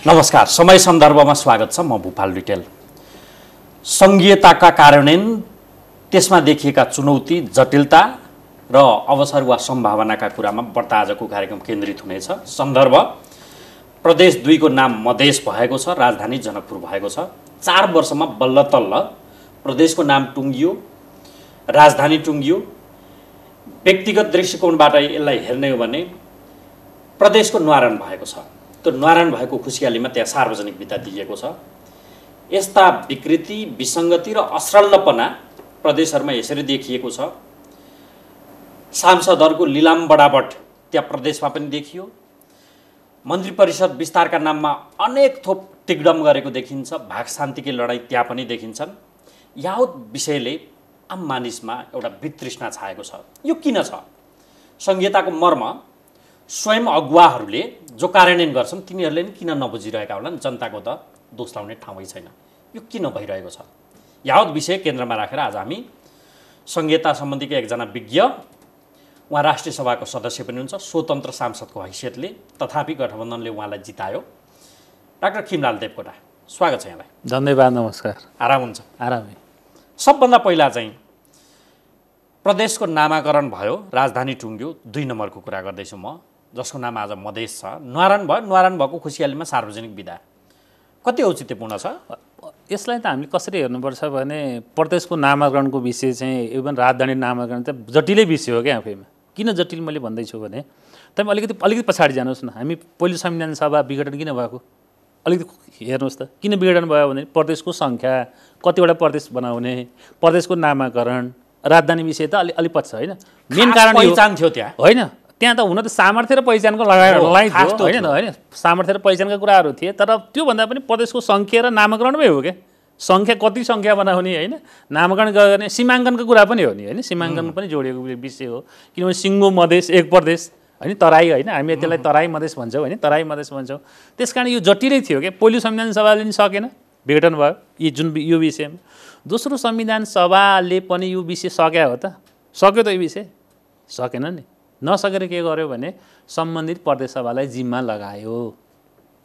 नमस्कार, समय सन्दर्भमा स्वागत छ। म भूपाल रिटेल। संघीयताका कार्यान्वयन, त्यसमा देखिएका चुनौती, जटिलता र अवसर वा सम्भावनाका कुरामा बढ्ता आजको कार्यक्रम केन्द्रित हुनेछ। सन्दर्भ प्रदेश 2 को नाम मधेस भएको छ, राजधानी जनकपुर भएको छ। 4 वर्षमा बल्ल तल्ल प्रदेशको नाम टुङ्गियो, राजधानी टुङ्गियो। व्यक्तिगत दृष्टिकोणबाट यसलाई हेर्ने हो भने प्रदेशको न्वारण भएको छ। त्यो न्वारण भएको खुसियालीमा त्यहाँ सार्वजनिक विदा दिएको छ। यस्ता विकृति, विसङ्गति र असरलपना प्रदेशहरूमा यसरी देखिएको छ। सांसदहरूको लिलाम बडावट त्यहाँ प्रदेशमा पनि देखियो। मन्त्री परिषद विस्तारका नाममा अनेक थोप तिग्डम गरेको देखिन्छ। भाग शान्तिकी लडाईँ त्यहाँ पनि देखिन्छन्। यावत विषयले आम मानिसमा एउटा वितृष्णा छाएको छ। यो किन छ? संघीयताको मर्म स्वयं अगुवाहरूले जो कार्यान्वयन गर्छन् तिनीहरूले नि किन नबुझिरहेका होलान्? जनताको त दोष लाउने ठाउँै छैन। यो किन भइरहेको छ? यावत विषय केन्द्रमा राखेर आज हामी संघीयता सम्बन्धीका एकजना विज्ञ, उहाँ राष्ट्रिय सभाको सदस्य पनि हुन्छ, स्वतन्त्र सांसदको हैसियतले, तथापि गठबन्धनले उहाँलाई जितायो, डाक्टर खिमलाल देवकोटा, स्वागत छ यहाँलाई। धन्यवाद। नमस्कार। आराम हुन्छ? आरामै। सबभन्दा पहिला चाहिँ प्रदेशको नामाकरण भयो, राजधानी टुङ्ग्यो, 2 नम्बरको कुरा गर्दैछु म, जसको नाम आज मधेस छ। न्वारण भयो, न्वारण भएको खुसियालीमा सार्वजनिक विदा कति औचित्यपूर्ण छ? यसलाई त हामीले कसरी हेर्नुपर्छ भने प्रदेशको नामाकरणको विषय चाहिँ इभन राजधानी नामाकरण त जटिलै विषय हो क्या आफैमा। किन जटिल मैले भन्दैछु भने तपाईँ अलिकति पछाडि जानुहोस् न। हामी पहिलो संविधान सभा विघटन किन भएको अलिकति हेर्नुहोस् त। किन विघटन भयो भने प्रदेशको सङ्ख्या, कतिवटा प्रदेश बनाउने, प्रदेशको नामाकरण, राजधानी विषय त अलि पछि होइन। मेन कारण पहिचान थियो त्यहाँ, होइन? त्यहाँ त हुन त सामर्थ्य र पहिचानको लडाइँ थियो, होइन? सामर्थ्य र पहिचानका कुराहरू थिए, तर त्योभन्दा पनि प्रदेशको सङ्ख्या र नामाकरणमै हो क्या। सङ्ख्या कति सङ्ख्या बनाउने, होइन? नामाकरण गर्ने सीमाङ्कनको कुरा पनि हो नि, होइन? सीमाङ्कन पनि जोडिएको विषय हो। किनभने सिङ्गो मधेस, एक प्रदेश, होइन? तराई, होइन? हामी त्यसलाई तराई मधेस भन्छौँ, होइन? तराई मधेस भन्छौँ। त्यस कारण यो जटिलै थियो क्या। पहिलो संविधान सभाले पनि सकेन, विघटन भयो यो विषयमा। दोस्रो संविधान सभाले पनि यो विषय सक्यो हो त? सक्यो त यो विषय? सकेन नि। नसकेर के गर्यो भने सम्बन्धित प्रदेश सभालाई जिम्मा लगायो,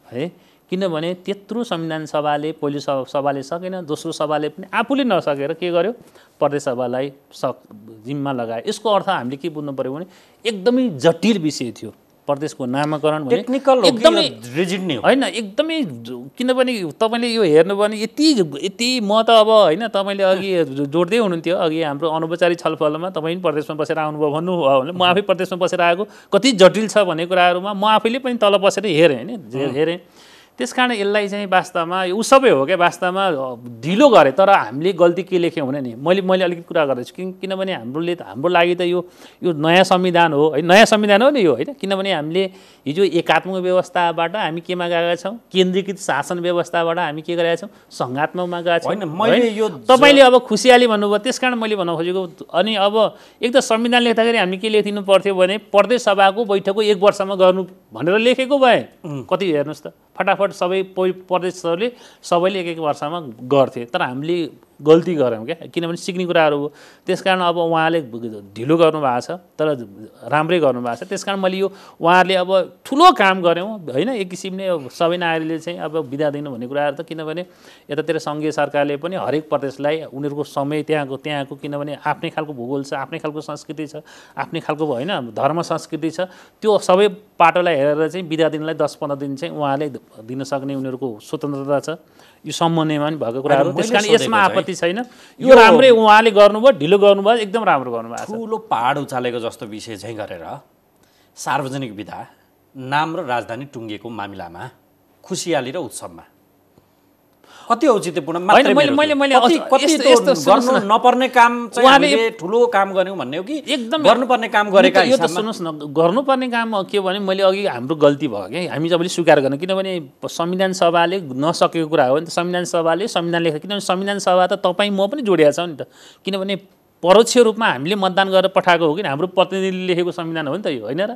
है? किनभने त्यत्रो संविधान सभाले, पहिलो सभाले सकेन, दोस्रो सभाले पनि आफूले नसकेर के गर्यो? प्रदेश सभालाई जिम्मा लगायो। यसको अर्थ हामीले के बुझ्नु पऱ्यो भने एकदमै जटिल विषय थियो प्रदेशको नामाकरण भने। टेक्निकल एकदमै रिजिड नै होइन, एकदमै। किनभने तपाईँले यो हेर्नु भने यति म त अब, होइन? तपाईँले अघि जोड्दै हुनुहुन्थ्यो, अघि हाम्रो अनौपचारिक छलफलमा तपाईँ पनि प्रदेशमा बसेर आउनुभयो भन्नुभयो भने म आफै प्रदेशमा बसेर आएको, कति जटिल छ भन्ने कुराहरूमा म आफैले पनि तल बसेर हेरेँ, होइन? हेरेँ। त्यस कारण यसलाई चाहिँ वास्तवमा ऊ सबै हो क्या। वास्तवमा ढिलो गरे, तर हामीले गल्ती के लेख्यौँ भने नि मैले अलिकति कुरा गर्दैछु। किनभने हाम्रो लागि त यो नयाँ संविधान हो, है? नयाँ संविधान हो नि यो, होइन? किनभने हामीले हिजो एकात्मक व्यवस्थाबाट हामी केमा गएका छौँ? केन्द्रीकृत शासन व्यवस्थाबाट हामी के गरेका छौँ? सङ्घात्मकमा गएका छौँ। तपाईँले अब खुसियाली भन्नुभयो, त्यस कारण मैले भन्न खोजेको। अनि अब एक त संविधान लेख्दाखेरि हामी के लेखिदिनु पर्थ्यो भने प्रदेश सभाको बैठकको 1 वर्षमा गर्नु भनेर लेखेको भए कति हेर्नुहोस् त, फटाफट सबै प्रदेशहरूले सबैले 1 वर्षमा गर्थे। तर हामीले गल्ती गऱ्यौँ क्या, किनभने सिक्ने कुराहरू हो। त्यस कारण अब उहाँले ढिलो गर्नुभएको छ, तर राम्रै गर्नुभएको छ। त्यस कारण मैले यो उहाँहरूले अब ठुलो काम गऱ्यौँ, होइन? एक किसिमले सबै नागरिकले चाहिँ अब बिदा दिनु भन्ने कुराहरू त, किनभने यतातिर सङ्घीय सरकारले पनि हरेक प्रदेशलाई उनीहरूको समय त्यहाँको किनभने आफ्नै खालको भूगोल छ, आफ्नै खालको संस्कृति छ, आफ्नै खालको, होइन? धर्म संस्कृति छ। त्यो सबै पाटोलाई हेरेर चाहिँ बिदा दिनलाई 10-15 दिन चाहिँ उहाँले दिन सक्ने उनीहरूको स्वतन्त्रता छ। यो सम्बन्धमा पनि भएको कुराहरू, त्यस कारण यसमा आपत्ति छैन। यो राम्रै उहाँले गर्नुभयो, ढिलो गर्नुभयो, एकदम राम्रो गर्नुभएको छ। ठुलो पहाड उचालेको जस्तो विषय चाहिँ गरेर सार्वजनिक विदा, नाम र राजधानी टुङ्गिएको मामिलामा, खुसियाली र उत्सवमा कति औचित्यपूर्ण? गर्नु नपर्ने काम चाहिँ हामीले ठुलो काम गर्यौँ भन्ने हो कि एकदम गर्नुपर्ने काम गरेका हिसाबमा? यो त सुन्नुहोस् न, गर्नुपर्ने काम के भने मैले अघि हाम्रो गल्ती भयो क्या, हामी जबले स्वीकार गर्न। किनभने संविधान सभाले नसकेको कुरा हो नि त। संविधान सभाले संविधान लेखेको, किनभने संविधान सभा त तपाईँ म पनि जोडिएको छ नि त। किनभने परोक्ष रूपमा हामीले मतदान गरेर पठाएको हो कि हाम्रो प्रतिनिधिले लेखेको संविधान हो नि त यो, होइन र?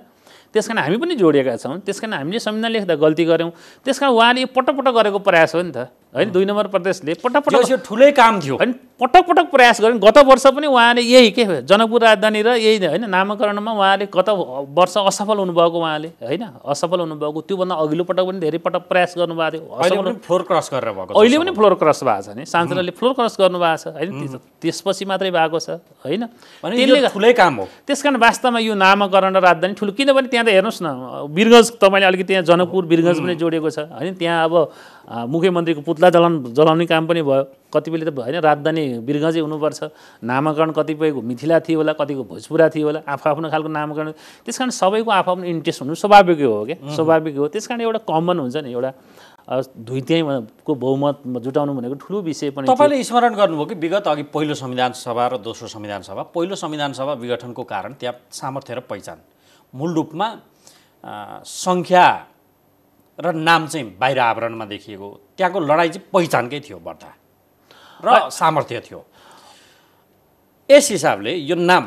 त्यस कारण हामी पनि जोडिएका छौँ। त्यस कारण हामीले संविधान लेख्दा गल्ती गऱ्यौँ। त्यस कारण उहाँले पटक गरेको प्रयास हो नि त, होइन 2 नम्बर प्रदेशले पटक यो ठुलै काम थियो होइन पटक प्रयास गर्नु गत वर्ष पनि उहाँले यही के जनकपुर राजधानी र यही होइन नामाकरणमा उहाँले गत वर्ष असफल हुनुभएको उहाँले होइन असफल हुनुभएको त्योभन्दा अघिल्लो पटक पनि धेरै पटक प्रयास गर्नुभएको थियो अहिले पनि फ्लोर क्रस गरेर भएको छ अहिले पनि फ्लोर क्रस भएको छ नि सांसदले फ्लोर क्रस गर्नुभएको छ होइन त्यसपछि मात्रै भएको छ होइन त्यसले ठुलै काम हो त्यस कारण वास्तवमा यो नामाकरण र राजधानी ठुलो किनभने त्यहाँ त हेर्नुहोस् न वीरगञ्ज तपाईँले अलिकति त्यहाँ जनकपुर वीरगञ्ज पनि जोडिएको छ होइन त्यहाँ अब मुख्यमन्त्रीको पुतला जलाउने काम पनि भयो कतिपयले त होइन राजधानी वीरगञ्जै हुनुपर्छ नामाकरण कतिपयको मिथिला थियो होला कतिको भोजपुरा थियो होला आफ्नो खालको नामाकरण त्यस कारण सबैको आफ्नो इन्ट्रेस्ट हुनु स्वाभाविकै हो क्या स्वाभाविक हो त्यस कारण एउटा कमन हुन्छ नि एउटा 2/3 को बहुमत जुटाउनु भनेको ठुलो विषय पनि तपाईँले स्मरण गर्नुभयो कि विगत अघि पहिलो संविधान सभा र दोस्रो संविधान सभा पहिलो संविधान सभा विघटनको कारण त्यहाँ सामर्थ्य र पहिचान मूल रूपमा सङ्ख्या र नाम चाहिँ बाहिर आवरणमा देखिएको त्यहाँको लडाइँ चाहिँ पहिचानकै थियो बढ्ता र सामर्थ्य थियो यस हिसाबले यो नाम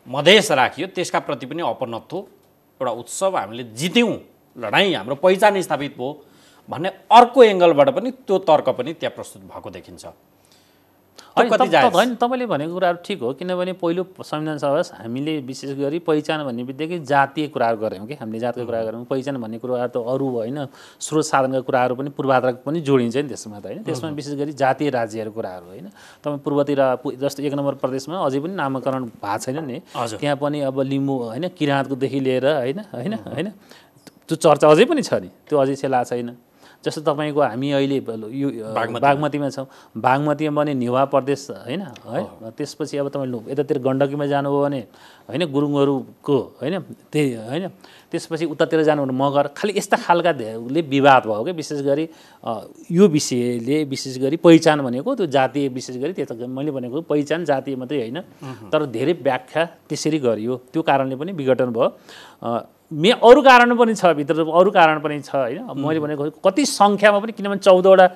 मधेस राखियो त्यसका प्रति पनि अपनत्व एउटा उत्सव हामीले जित्यौँ लडाइँ हाम्रो पहिचान स्थापित भयो भन्ने अर्को एङ्गलबाट पनि त्यो तर्क पनि त्यहाँ प्रस्तुत भएको देखिन्छ होइन तपाईँले भनेको कुराहरू ठिक हो किनभने पहिलो संविधान सभा हामीले विशेष गरी पहिचान भन्ने बित्तिकै जातीय कुराहरू गऱ्यौँ कि हामीले जातको कुरा गऱ्यौँ पहिचान भन्ने कुराहरू त अरू होइन स्रोत साधनका कुराहरू पनि पूर्वाधार पनि जोडिन्छ नि त्यसमा त होइन त्यसमा विशेष गरी जातीय राज्यहरूको कुराहरू होइन तपाईँ पूर्वतिर जस्तो 1 नम्बर प्रदेशमा अझै पनि नामाकरण भएको छैन नि त्यहाँ पनि अब लिम्बू होइन किराँतकोदेखि लिएर होइन होइन होइन त्यो चर्चा अझै पनि छ नि त्यो अझै सेला छैन जस्तो तपाईँको हामी अहिले यो बागमतीमा छौँ बागमतीमा पनि नेवा प्रदेश होइन है त्यसपछि अब तपाईँ यतातिर गण्डकीमा जानुभयो भने होइन गुरुङहरूको होइन त्यही होइन त्यसपछि उतातिर जानु मगर खालि यस्ता खालकाले विवाद भयो क्या विशेष गरी यो विषयले विशेष गरी पहिचान भनेको त्यो जातीय विशेष गरी त्यो मैले भनेको पहिचान जातीय मात्रै होइन तर धेरै व्याख्या त्यसरी गरियो त्यो कारणले पनि विघटन भयो अरू कारण पनि छ भित्र अरू कारण पनि छ होइन मैले भनेको कति सङ्ख्यामा पनि किनभने 14वटा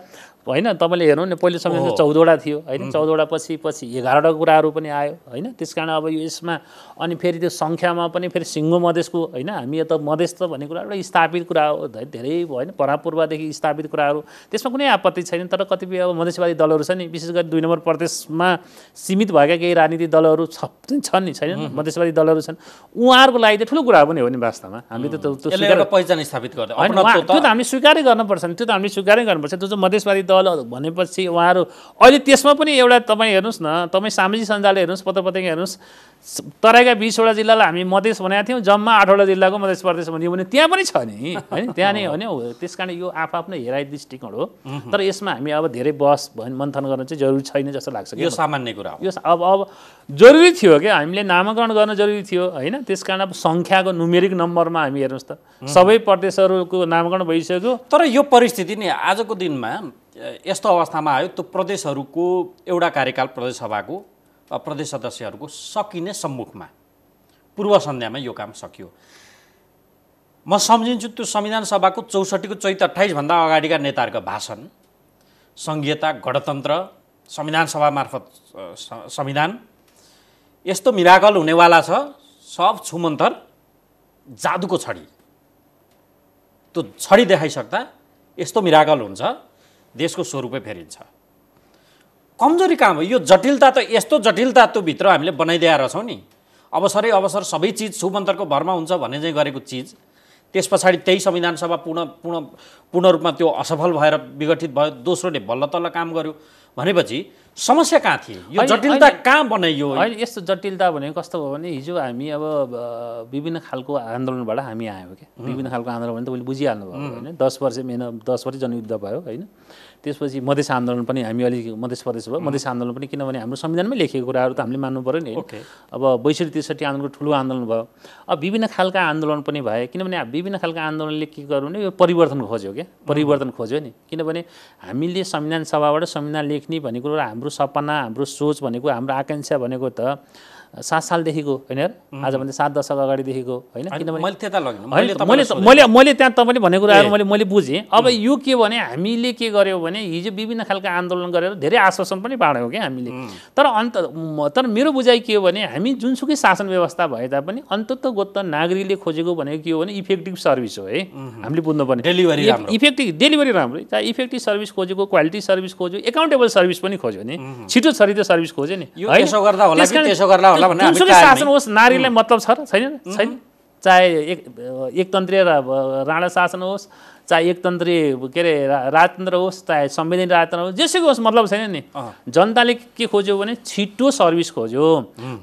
होइन तपाईँले हेर्नु नि पहिलो संविधान 14वटा थियो होइन 14वटा पछि 11वटा कुराहरू पनि आयो होइन त्यस कारण अब यो यसमा अनि फेरि त्यो सङ्ख्यामा पनि फेरि सिङ्गो मधेसको होइन हामी त मधेस त भन्ने कुरा एउटा स्थापित कुरा हो धेरै होइन परापूर्वदेखि स्थापित कुराहरू त्यसमा कुनै आपत्ति छैन तर कतिपय अब मधेसवादी दलहरू छ नि विशेष गरी 2 नम्बर प्रदेशमा सीमित भएका केही राजनीतिक दलहरू छन् नि छैन मधेसवादी दलहरू छन् उहाँहरूको लागि त ठुलो कुरा पनि हो नि वास्तवमा हामीले त पहिचान स्थापित गर्दै त्यो त हामीले स्वीकारै गर्नुपर्छ नि त्यो त हामीले स्वीकारै गर्नुपर्छ त्यो चाहिँ मधेसवादी दल भनेपछि उहाँहरू अहिले त्यसमा पनि एउटा तपाईँ हेर्नुहोस् न तपाईँ सामाजिक सञ्जालले हेर्नुहोस् पत्रपत्रिका हेर्नुहोस् तराईका 20वटा जिल्लालाई हामी मधेस भनेका थियौँ जम्मा 8वटा जिल्लाको मधेस प्रदेश भनियो भने त्यहाँ पनि छ नि होइन त्यहाँ नै होइन त्यस कारण यो आफ्नो हेराइ दृष्टिकोण हो तर यसमा हामी अब धेरै बहस मन्थन गर्न चाहिँ जरुरी छैन जस्तो लाग्छ यो सामान्य कुरा हो यो अब जरुरी थियो क्या हामीले नामाकरण गर्न जरुरी थियो होइन त्यस कारण अब सङ्ख्याको न्युमेरिक नम्बरमा हामी हेर्नुहोस् त सबै प्रदेशहरूको नामाकरण भइसक्यो तर यो परिस्थिति नि आजको दिनमा यस्तो अवस्थामा आयो त्यो प्रदेशहरूको एउटा कार्यकाल प्रदेश सभाको प्रदेश सदस्यहरूको सकिने सम्मुखमा पूर्व सन्ध्यामा यो काम सकियो म सम्झिन्छु त्यो संविधान सभाको 64 को चैत 28 भन्दा अगाडिका नेताहरूको भाषण संघीयता गणतन्त्र संविधान सभा मार्फत संविधान यस्तो मिराकल हुनेवाला छ सब छुमन्तर जादुको छडी त्यो छडी देखाइसक्दा यस्तो मिराकल हुन्छ देशको स्वरूपै फेरिन्छ कमजोरी काम हो यो जटिलता त यस्तो जटिलता त्यो भित्र हामीले बनाइदिएर रहेछौँ नि अवसरै अवसर सबै चिज छुमन्तरको भरमा हुन्छ भन्ने चाहिँ गरेको चिज त्यस पछाडि त्यही संविधान सभा पूर्ण रूपमा त्यो असफल भएर विघटित भयो दोस्रोले बल्ल तल्ल काम गर्यो भनेपछि समस्या कहाँ थिए यो जटिलता कहाँ बनाइयो होइन यस्तो जटिलता भनेको कस्तो भयो भने हिजो हामी अब विभिन्न खालको आन्दोलनबाट हामी आयौँ क्या विभिन्न खालको आन्दोलन भने तपाईँले बुझिहाल्नु भयो होइन 10 वर्ष जनयुद्ध भयो होइन त्यसपछि मधेस आन्दोलन पनि हामी अलिक मधेस प्रदेश भयो मधेस आन्दोलन पनि किनभने हाम्रो संविधानमै लेखेको कुराहरू त हामीले मान्नु पऱ्यो नि अब 62-63 आन्दोलनको ठुलो आन्दोलन भयो अब विभिन्न खालका आन्दोलन पनि भए किनभने विभिन्न खालका आन्दोलनले के गर्नु भने यो परिवर्तन खोज्यो क्या परिवर्तन खोज्यो नि किनभने हामीले संविधान सभाबाट संविधान लेख्ने भनेको हाम्रो सपना हाम्रो सोच भनेको हाम्रो आकाङ्क्षा भनेको त 7 सालदेखिको होइन आजभन्दा 7 दशक अगाडिदेखिको होइन किनभने मैले त्यता लगिन मैले त्यहाँ तपाईँले भनेको कुराहरू मैले बुझेँ। अब यो के भने हामीले के गर्यौँ भने हिजो विभिन्न खालका आन्दोलन गरेर धेरै आश्वासन पनि बाँड्यौँ क्या हामीले। तर मेरो बुझाइ के हो भने हामी जुनसुकै शासन व्यवस्था भए तापनि अन्ततोगत नागरिकले खोजेको भनेको के हो भने इफेक्टिभ सर्भिस हो है। हामीले बुझ्नुपर्ने इफेक्टिभ डेलिभरी राम्रो, चाहे इफेक्टिभ सर्भिस खोजेको, क्वालिटी सर्भिस खोज्यो, एकाउन्टेबल सर्भिस पनि खोज्यो नि, छिटो छरितो सर्भिस खोज्यो नि। जुनसुकै शासन होस् नारीलाई मतलब छ र छैन? चाहे एकतन्त्रीय राणा शासन होस्, चाहे एकतन्त्रीय के अरे राजतन्त्र होस्, चाहे संवैधानिक राजतन्त्र होस्, जेसुकै होस् मतलब छैन नि। जनताले के खोज्यो भने छिटो सर्भिस खोज्यो।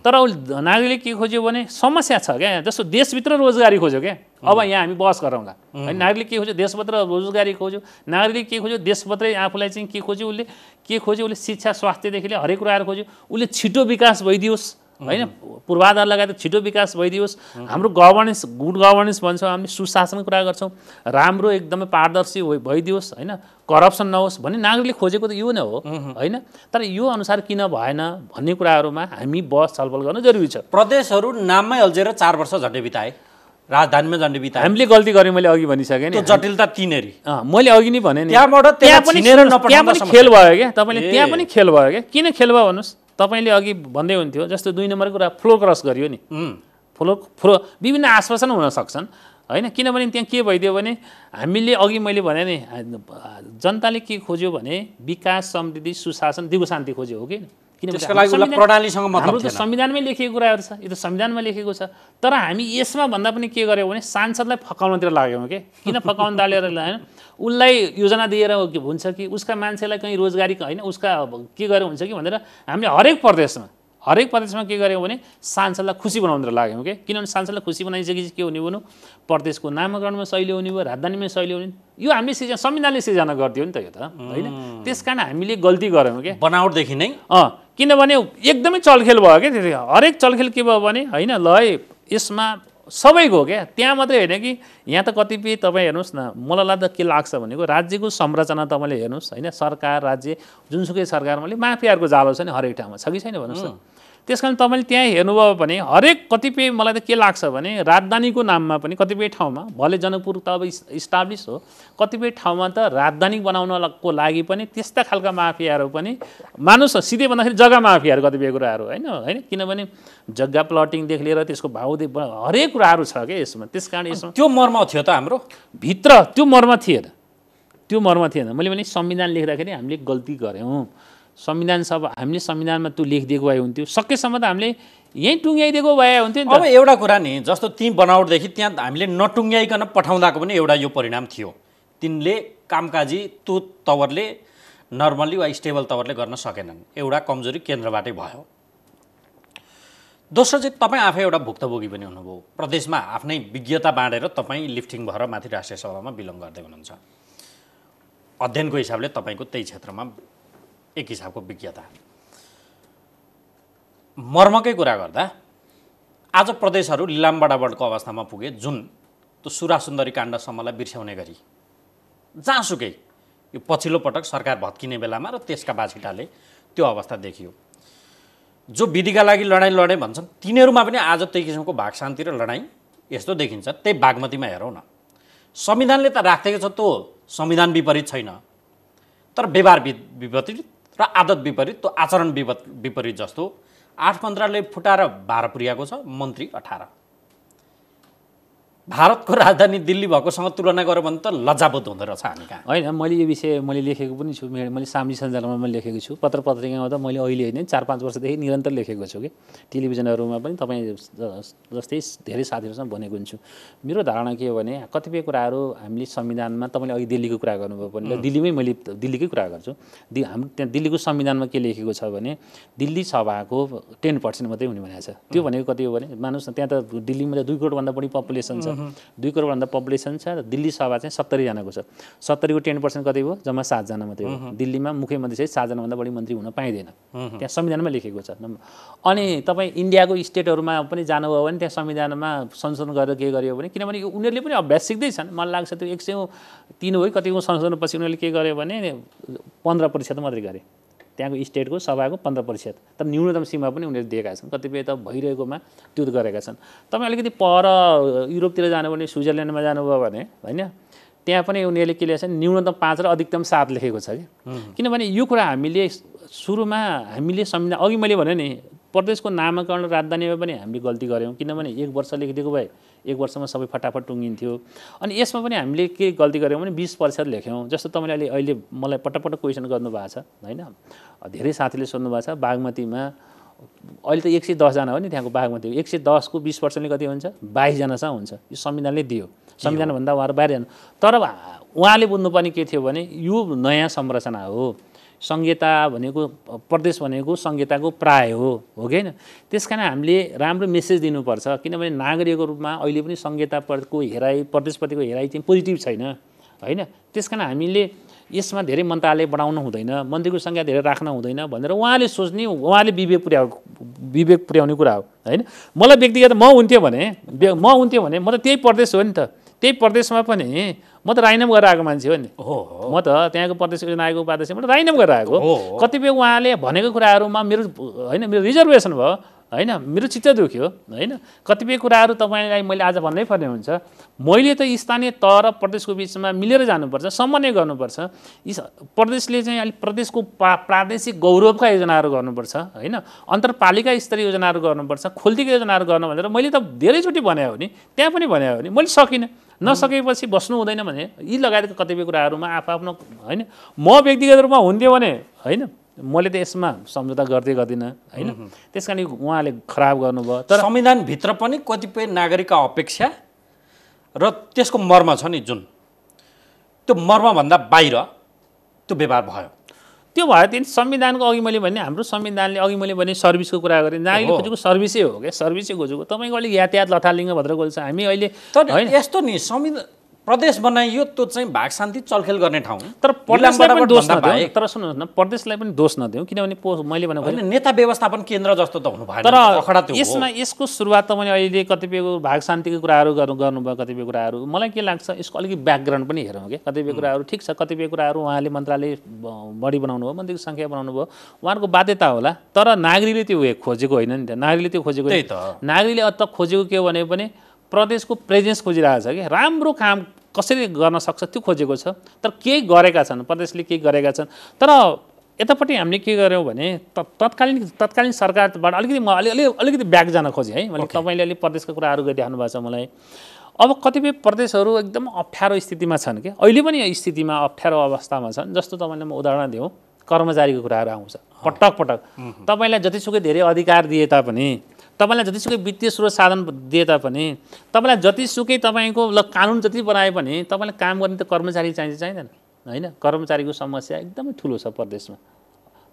तर नागरिकले के खोज्यो भने समस्या छ क्या, जस्तो देशभित्र रोजगारी खोज्यो क्या। अब यहाँ हामी बहस गरौँला होइन। नागरिकले के खोज्यो? देशभित्र रोजगारी खोज्यो। नागरिकले के खोज्यो? देशभित्रै आफूलाई चाहिँ के खोज्यो? उसले शिक्षा स्वास्थ्यदेखि लिएर हरेक कुराहरू खोज्यो। उसले छिटो विकास भइदियोस् होइन, पूर्वाधार लगाएर छिटो विकास भइदियोस्। हाम्रो गभर्नेन्स, गुड गभर्नेन्स भन्छौँ हामीले, सुशासनको कुरा गर्छौँ, राम्रो एकदमै पारदर्शी भइदियोस् होइन, करप्सन नहोस् भन्ने नागरिकले खोजेको त यो नै हो होइन। तर यो अनुसार किन भएन भन्ने कुराहरूमा हामी बहस छलफल गर्न जरुरी छ। प्रदेशहरू नाममै अल्झेर 4 वर्ष झन्डै बिताए, राजधानीमा झन्डै बिताए। हामीले गल्ती गर्यौँ, मैले अघि भनिसकेँ नि। त्यो जटिलता तिनीहरू मैले अघि नै भने नि, त्यहाँ पनि खेल भयो क्या तपाईँले, त्यहाँ पनि खेल भयो क्या। किन खेल भयो भन्नुहोस्? तपाईँले अघि भन्दै हुन्थ्यो जस्तो 2 नम्बरको कुरा फ्लोर क्रस गरियो नि। विभिन्न आश्वासन हुन सक्छन् होइन, किनभने त्यहाँ के भइदियो भने हामीले अघि मैले भने नि जनताले के खोज्यो भने विकास, समृद्धि, सुशासन, दिगो शान्ति खोज्यो हो कि। किनभने प्रणालीसँग मतलब थिएन। संविधानमै लेखिएको कुराहरू छ, यो त संविधानमा लेखेको छ। तर हामी यसमा भन्दा पनि के गर्यौँ भने सांसदलाई फकाउनतिर लाग्यौँ के। किन फकाउन दालेर होइन, उसलाई योजना दिएर हुन्छ कि उसका मान्छेलाई कहीँ रोजगारी होइन उसका के गरेर हुन्छ कि भनेर हामीले हरेक प्रदेशमा के गर्यौँ भने सांसदलाई खुसी बनाउनतिर लाग्यौँ के। किनभने सांसदलाई खुसी बनाइसकेपछि के हुने भनौँ, प्रदेशको नामाकरणमा सहिलो हुने भयो, राजधानीमा सहिलो हुने। यो हामीले संविधानले सिर्जना गरिदियो नि त यो त होइन। त्यस कारण हामीले गल्ती गऱ्यौँ क्या बनावटदेखि नै। किनभने एकदमै चलखेल भयो क्या। हरेक चलखेल के भयो भने होइन ल है यसमा सबैको क्या, त्यहाँ मात्रै होइन कि यहाँ त कतिपय तपाईँ हेर्नुहोस् न, मलाई त के लाग्छ भनेको राज्यको संरचना तपाईँले हेर्नुहोस् होइन, सरकार राज्य जुनसुकै सरकारमा माफियाहरूको जालो छ नि हरेक ठाउँमा, छ कि छैन भन्नुहोस् त। त्यस कारण तपाईँले त्यहाँ हेर्नुभयो भने हरेक कतिपय मलाई त के लाग्छ भने राजधानीको नाममा पनि कतिपय ठाउँमा, भले जनकपुर त अब इस्टाब्लिस हो, कतिपय ठाउँमा त राजधानी बनाउनको लागि पनि त्यस्ता खालका माफियाहरू पनि मानुस् सिधै भन्दाखेरि जग्गा माफियाहरू कतिपय कुराहरू होइन। किनभने जग्गा प्लटिङदेखि लिएर त्यसको भाउ हरेक कुराहरू छ क्या यसमा। त्यस कारण यसमा त्यो मर्म थियो त हाम्रो भित्र, त्यो मर्म थिएन। मैले भने संविधान लेख्दाखेरि हामीले गल्ती गऱ्यौँ। संविधान हामीले संविधानमा त्यो लेखिदिएको भए हुन्थ्यो, सकेसम्म त हामीले यहीँ टुङ्ग्याइदिएको भए हुन्थ्यो नि त। अब एउटा कुरा नि जस्तो ती बनावटदेखि त्यहाँ हामीले नटुङ्ग्याइकन पठाउँदाको पनि एउटा यो परिणाम थियो, तिनले कामकाजी त्यो तवरले नर्मल्ली वा स्टेबल तवरले गर्न सकेनन्। एउटा कमजोरी केन्द्रबाटै भयो। दोस्रो चाहिँ तपाईँ आफै एउटा भुक्तभोगी पनि हुनुभयो। प्रदेशमा आफ्नै विज्ञता बाँडेर तपाईँ लिफ्टिङ भएर माथि राष्ट्रिय सभामा बिलङ गर्दै हुनुहुन्छ। अध्ययनको हिसाबले तपाईँको त्यही क्षेत्रमा एक हिसाबको विज्ञता। मर्मकै कुरा गर्दा आज प्रदेशहरू लिलामबडाबडको अवस्थामा पुगे, जुन त्यो सुरासुन्दरी काण्डसम्मलाई बिर्स्याउने गरी जहाँसुकै यो पछिल्लो पटक सरकार भत्किने बेलामा र त्यसका बाछिटाले त्यो अवस्था देखियो। जो विधिका लागि लडाइँ लडे भन्छन् तिनीहरूमा पनि आज त्यही किसिमको भाग शान्ति र लडाइँ यस्तो देखिन्छ। त्यही बागमतीमा हेरौँ न, संविधानले त राखेको छ त्यो संविधान विपरीत छैन, तर व्यवहार विपरीत र आदत विपरीत, त्यो आचरण विपरीत जस्तो 8 मन्त्रालय फुटाएर 12 पुर्याएको छ, मन्त्री 18। भारतको राजधानी दिल्ली भएकोसँग तुलना गऱ्यो भने त लज्जाबोध हुँदो रहेछ हामी कहाँ होइन। मैले यो विषय मैले लेखेको पनि छु, मैले सामनी सञ्जालमा पनि लेखेको छु, पत्र पत्रिकामा त मैले अहिले होइन 4-5 वर्षदेखि निरन्तर लेखेको छु कि टेलिभिजनहरूमा पनि तपाईँ जस्तै धेरै साथीहरूसँग भनेको हुन्छु। मेरो धारणा के हो भने कतिपय कुराहरू हामीले संविधानमा, तपाईँले अघि दिल्लीको कुरा गर्नुभयो भने दिल्लीमै मैले दिल्लीकै कुरा गर्छु। हाम्रो त्यहाँ दिल्लीको संविधानमा के लेखेको छ भने दिल्ली सभाको 10% मात्रै हुने भनेको छ। त्यो भनेको कति हो भने मानुस् न, त्यहाँ त दिल्लीमा 2 करोडभन्दा बढी पपुलेसन छ, 2 करोडभन्दा पपुलेसन छ। दिल्ली सभा चाहिँ 70 जनाको छ। 70 को 10% कति हो? जम्मा 7 जना मात्रै हो। दिल्लीमा मुख्यमन्त्री चाहिँ 7 जनाभन्दा बढी मन्त्री हुन पाइँदैन, त्यहाँ संविधानमा लेखेको छ। अनि तपाईँ इन्डियाको स्टेटहरूमा पनि जानुभयो भने त्यहाँ संविधानमा संशोधन गरेर के गर्यो भने, किनभने उनीहरूले पनि अभ्यास सिक्दैछन्, मलाई लाग्छ त्यो 103 हो कतिको संशोधनपछि उनीहरूले के गर्यो भने 15% मात्रै गरे। त्यहाँको स्टेटको सभाको 15%, तर न्यूनतम सीमा पनि उनीहरूले दिएका छन्। कतिपय त भइरहेकोमा त्यो गरेका छन्। तपाईँ अलिकति पर युरोपतिर जानु भने, स्विजरल्यान्डमा जानुभयो भने होइन, त्यहाँ पनि उनीहरूले के लेखेको छ, न्यूनतम 5 र अधिकतम 7 लेखेको छ कि। किनभने यो कुरा हामीले सुरुमा हामीले संविधान, अघि मैले भने नि, प्रदेशको नामाकरण राजधानीमा पनि हामीले गल्ती गऱ्यौँ। किनभने 1 वर्ष लेखिदिएको भए 1 वर्षमा सबै फटाफट टुङ्गिन्थ्यो। अनि यसमा पनि हामीले के गल्ती गऱ्यौँ भने 20% लेख्यौँ। जस्तो तपाईँले अहिले मलाई पटक क्वेसन गर्नुभएको छ होइन, धेरै साथीले सोध्नु भएको छ, बागमतीमा अहिले त 110 जना हो नि त्यहाँको बागमती, 110 को 20%ले कति हुन्छ, 22 जनासँग हुन्छ। यो संविधानले दियो, संविधानभन्दा उहाँहरू बाहिर जानु। तर उहाँले बुझ्नुपर्ने के थियो भने यो नयाँ संरचना हो, संहिता भनेको, प्रदेश भनेको संहिताको प्राय हो कि होइन। त्यस कारण हामीले राम्रो मेसेज दिनुपर्छ। किनभने नागरिकको रूपमा अहिले पनि संहिताको हेराइ, प्रदेशप्रतिको हेराइ चाहिँ पोजिटिभ छैन होइन। त्यस कारण हामीले यसमा धेरै मन्त्रालय बढाउनु हुँदैन, मन्त्रीको सङ्ख्या धेरै राख्न हुँदैन भनेर उहाँले सोच्ने, उहाँले विवेक पुर्याउने कुरा हो होइन। मलाई व्यक्तिगत म हुन्थ्यो भने म त त्यही प्रदेश हो नि त, त्यही प्रदेशमा पनि म त राइनम गरेर आएको मान्छे हो नि। म त त्यहाँको प्रदेश आएको उपाध्यक्ष, म त राइनम गरेर आएको। कतिपय उहाँले भनेको कुराहरूमा मेरो होइन, मेरो रिजर्भेसन भयो होइन, मेरो चित्त दुख्यो होइन। कतिपय कुराहरू तपाईँलाई मैले आज भन्नै पर्ने हुन्छ। मैले त स्थानीय तह र प्रदेशको बिचमा मिलेर जानुपर्छ, समन्वय गर्नुपर्छ। प्रदेशले चाहिँ अलिक प्रदेशको प्रादेशिक गौरवका योजनाहरू गर्नुपर्छ होइन, अन्तरपालिका स्तरीय योजनाहरू गर्नुपर्छ, खोल्तीको योजनाहरू गर्नु भनेर मैले त धेरैचोटि भने हो नि, त्यहाँ पनि भने हो नि, मैले सकिनँ। नसकेपछि बस्नु हुँदैन भने यी लगायतका कतिपय कुराहरूमा आफ्नो होइन, म व्यक्तिगत रूपमा हुन्थ्यो भने होइन, मैले त यसमा सम्झौता गर्दिनँ होइन। त्यस कारण उहाँले खराब गर्नुभयो। तर संविधानभित्र पनि कतिपय नागरिकका अपेक्षा र त्यसको मर्म छ नि, जुन त्यो मर्मभन्दा बाहिर त्यो व्यवहार भयो। त्यो भयो त्यो संविधानको अघि मैले भने हाम्रो संविधानले, अघि मैले भने सर्भिसको कुरा गरेँ, नागरिकले खोजेको सर्भिसै हो क्या, सर्भिसै खोजेको। तपाईँको अलिक यातायात लथालिङ्ग भद्र गोल्छ। हामी अहिले तर यस्तो नि संविधान प्रदेश बनाइयो, त्यो चाहिँ भाग शान्ति चलखेल गर्ने ठाउँ। तर प्रदेशलाई पनि दोष नदिउँ, तर सुन्नुहोस् न, प्रदेशलाई पनि दोष नदिउँ। किनभने मैले भने नेता व्यवस्थापन केन्द्र जस्तो त हुनु भएन। तर यसको सुरुवात तपाईँले अहिले कतिपय भाग शान्तिको कुराहरू गर्नुभयो, कतिपय कुराहरू मलाई के लाग्छ यसको अलिकति ब्याकग्राउन्ड पनि हेरौँ क्या। कतिपय कुराहरू ठिक छ, कतिपय कुराहरू उहाँले मन्त्रालय बढी बनाउनु भयो, मन्त्रीको सङ्ख्या बनाउनु भयो, उहाँहरूको बाध्यता होला। तर नागरिकले त्यो खोजेको होइन नि त, नागरिकले त्यो खोजेको, नागरिकले त खोजेको के हो भने प्रदेशको प्रेजेन्स खोजिरहेको छ कि राम्रो काम कसरी गर्न सक्छ त्यो खोजेको छ। तर केही गरेका छन्, प्रदेशले केही गरेका छन्। तर यतापट्टि हामीले के गर्यौँ भने तत्कालीन सरकारबाट अलिकति ब्याक जान खोजेँ है मैले। तपाईँले अलिक प्रदेशको कुराहरू गरिराख्नु भएको छ मलाई। अब कतिपय प्रदेशहरू एकदम अप्ठ्यारो स्थितिमा छन् कि अहिले पनि स्थितिमा अप्ठ्यारो अवस्थामा छन्। जस्तो तपाईँले म उदाहरण दिउँ, कर्मचारीको कुराहरू आउँछ पटक पटक। तपाईँलाई जतिसुकै धेरै अधिकार दिए तापनि, तपाईँलाई जतिसुकै वित्तीय स्रोत साधन दिए तापनि, तपाईँलाई जतिसुकै तपाईँको कानुन जति बनाए पनि तपाईँलाई काम गर्ने त कर्मचारी चाहिँदैन होइन। कर्मचारीको समस्या एकदमै ठुलो छ प्रदेशमा।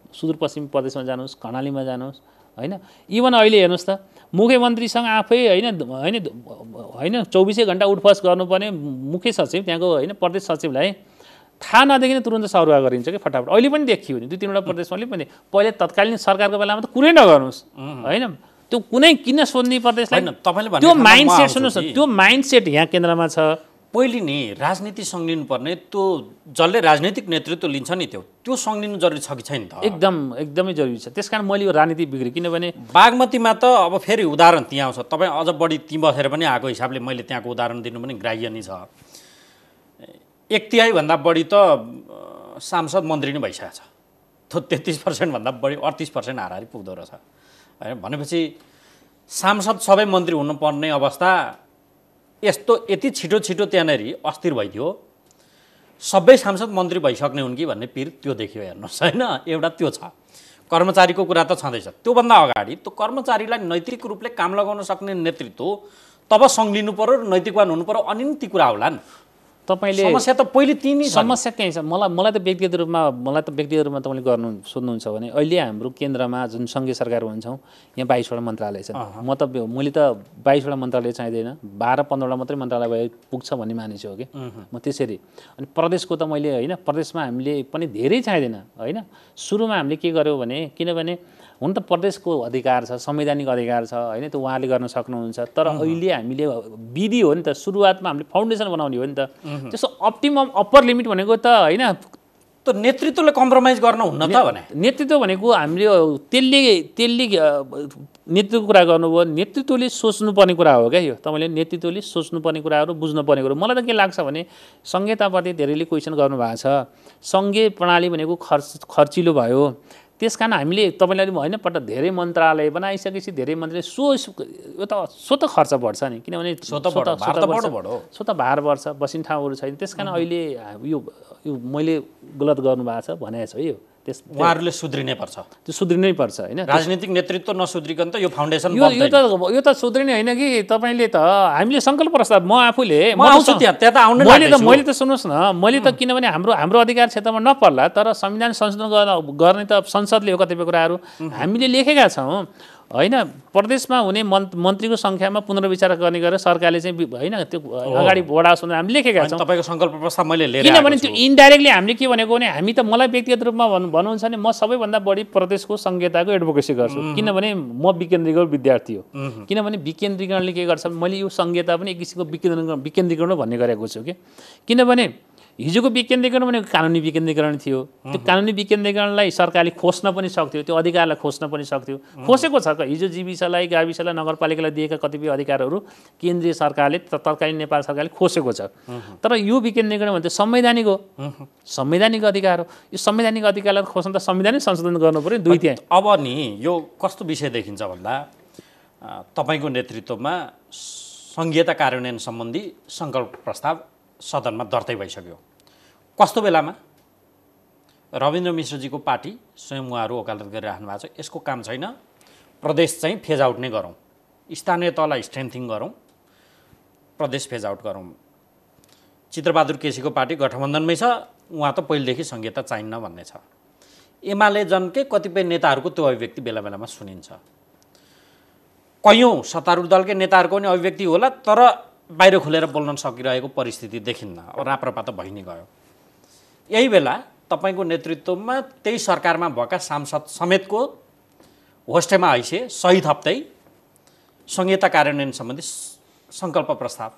सुदूरपश्चिम प्रदेशमा जानुहोस्, कर्णालीमा जानुहोस् होइन। इभन अहिले हेर्नुहोस् त, मुख्यमन्त्रीसँग आफै होइन 24 घन्टा उठबस गर्नुपर्ने मुख्य सचिव, त्यहाँको होइन प्रदेश सचिवलाई थाहा नदेखि तुरन्त सरुवा गरिन्छ कि फटाफट। अहिले पनि देखियो नि 2-3 वटा प्रदेशमा पनि। पहिले तत्कालीन सरकारको बेलामा त कुरै नगर्नुहोस् होइन, त्यो कुनै किन सोध्ने प्रदेशलाई, त्यो माइन्डसेट सुन्नुहोस् न, त्यो माइन्डसेट यहाँ केन्द्रमा छ। पहिले नि राजनीति सङ्लिनु पर्ने, त्यो जसले राजनीतिक नेतृत्व लिन्छ नि त्यो सङ्लिनु जरुरी छ कि छैन त? एकदमै जरुरी छ। त्यस कारण मैले यो राजनीति बिग्रेँ। किनभने बागमतीमा त अब फेरि उदाहरण त्यहाँ आउँछ। तपाईँ अझ बढी ती बसेर पनि आएको हिसाबले मैले त्यहाँको उदाहरण दिनु पनि ग्राह्य नै छ। 1/3 भन्दा बढी त सांसद मन्त्री नै भइसकेको छ। 33% भन्दा बढी 38% हाराहारी पुग्दो रहेछ होइन। भनेपछि सांसद सबै मन्त्री हुनुपर्ने अवस्था यति छिटो त्यहाँनिर अस्थिर भइदियो। सबै सांसद मन्त्री भइसक्ने हुन् कि भन्ने पिर त्यो देखियो हेर्नुहोस् होइन। एउटा त्यो छ। कर्मचारीको कुरा त छँदैछ। त्योभन्दा अगाडि त्यो कर्मचारीलाई नैतिक रूपले काम लगाउन सक्ने नेतृत्व तब सङ्लिनु पर्यो र नैतिकवान हुनु पर्यो, अनि ती कुरा होलान्। तपाईँले समस्या त पहिले तिनी समस्या त्यही छ। मलाई त व्यक्तिगत रूपमा तपाईँले सोध्नुहुन्छ भने अहिले हाम्रो केन्द्रमा जुन सङ्घीय सरकार भन्छौँ, यहाँ 22 वटा मन्त्रालय छ। मैले त 22 वटा मन्त्रालय चाहिँदैन, 12-15 वटा मात्रै मन्त्रालय भए पुग्छ भन्ने मानिस हो कि म त्यसरी। अनि प्रदेशको त मैले होइन, प्रदेशमा हामीले पनि धेरै चाहिँदैन होइन। सुरुमा हामीले के गर्यौँ भने, किनभने हुन त प्रदेशको अधिकार छ, संवैधानिक अधिकार छ होइन, त्यो उहाँले गर्न सक्नुहुन्छ। तर अहिले हामीले विधि हो नि त, सुरुवातमा हामीले फाउन्डेसन बनाउने हो नि त। त्यसको अप्टिमम अप्पर लिमिट भनेको त होइन त नेतृत्वले कम्प्रोमाइज गर्न हुन्न त भने नेतृत्व भनेको हामीले त्यसले नेतृत्वको कुरा गर्नुभयो नेतृत्वले सोच्नुपर्ने कुरा हो क्या यो तपाईँले नेतृत्वले सोच्नुपर्ने कुराहरू बुझ्नुपर्ने कुरो मलाई त के लाग्छ भने संहिताप्रति धेरैले क्वेसन गर्नुभएको छ सङ्घीय प्रणाली भनेको खर्चिलो भयो त्यस कारण हामीले तपाईँलाई होइन पट्ट धेरै मन्त्रालय बनाइसकेपछि धेरै मन्त्रालय यो त खर्च बढ्छ नि किनभने स्वत भार बढ्छ बसिने ठाउँहरू छैन त्यस कारण अहिले यो मैले गलत गर्नुभएको छ भनेको छ यो उहाँहरूले सुध्रिनै पर्छ त्यो सुध्रिनै पर्छ होइन राजनीतिक नेतृत्व नसुध्रिकन त यो फाउन्डेसन यो त सुध्रिने होइन कि तपाईँले त हामीले सङ्कल्प प्रस्ताव म आफूले मैले त सुन्नुहोस् न मैले त किनभने हाम्रो अधिकार क्षेत्रमा नपर्ला तर संविधान संशोधन गर्ने त संसदले हो कतिपय कुराहरू हामीले लेखेका छौँ होइन प्रदेशमा हुने मन्त्रीको सङ्ख्यामा पुनर्विचार गर्ने गरेर सरकारले चाहिँ होइन त्यो अगाडि बढाओस् भनेर हामीले लेखेका छौँ तपाईँको सङ्कल्प प्रस्ताव मैले लिएर किनभने त्यो इन्डाइरेक्टली हामीले के भनेको भने हामी त मलाई व्यक्तिगत रूपमा भन्नुहुन्छ भने म सबैभन्दा बढी प्रदेशको संहिताको एडभोकेसी गर्छु किनभने म विकेन्द्रीकरण विद्यार्थी हो किनभने विकेन्द्रीकरणले के गर्छ मैले यो संहिता पनि एक किसिमको विकेन्द्रीकरण भन्ने गरेको छु कि किनभने हिजोको विकेन्द्रीकरण भनेको कानुनी विकेन्द्रीकरण थियो त्यो कानुनी विकेन्द्रीकरणलाई सरकारले खोज्न पनि सक्थ्यो त्यो अधिकारलाई खोज्न पनि सक्थ्यो खोसेको छ हिजो जीविसलाई गाविसलाई नगरपालिकालाई दिएका कतिपय अधिकारहरू केन्द्रीय सरकारले तत्कालीन नेपाल सरकारले खोसेको छ तर यो विकेन्द्रीकरण भने संवैधानिक हो संवैधानिक अधिकार हो यो संवैधानिक अधिकारलाई खोज्न त संविधानै संशोधन गर्नु पर्यो दुई त्यहाँ अब नि यो कस्तो विषय देखिन्छ भन्दा तपाईँको नेतृत्वमा संघीयता कार्यान्वयन सम्बन्धी सङ्कल्प प्रस्ताव सदनमा दर्तै भइसक्यो कस्तो बेलामा रविन्द्र मिश्रजीको पार्टी स्वयं उहाँहरू वकालत गरिराख्नु भएको छ यसको काम छैन प्रदेश चाहिँ फेज आउट नै गरौँ स्थानीय तहलाई स्ट्रेन्थिङ गरौँ प्रदेश फेज आउट गरौँ चित्रबहादुर केसीको पार्टी गठबन्धनमै छ उहाँ त पहिलेदेखि संहिता चाहिन्न भन्ने छ एमाले जनकै कतिपय नेताहरूको त्यो अभिव्यक्ति बेला बेलामा सुनिन्छ कयौँ सत्तारूढ दलकै नेताहरूको पनि अभिव्यक्ति होला तर बाहिर खुलेर बोल्न सकिरहेको परिस्थिति देखिन्न अब राप्रपा त भइ नै गयो यही बेला तपाईँको नेतृत्वमा त्यही सरकारमा भएका सांसद समेतको होस्टेमा आइसे सही थप्दै संहिता कार्यान्वयन सम्बन्धी सङ्कल्प प्रस्ताव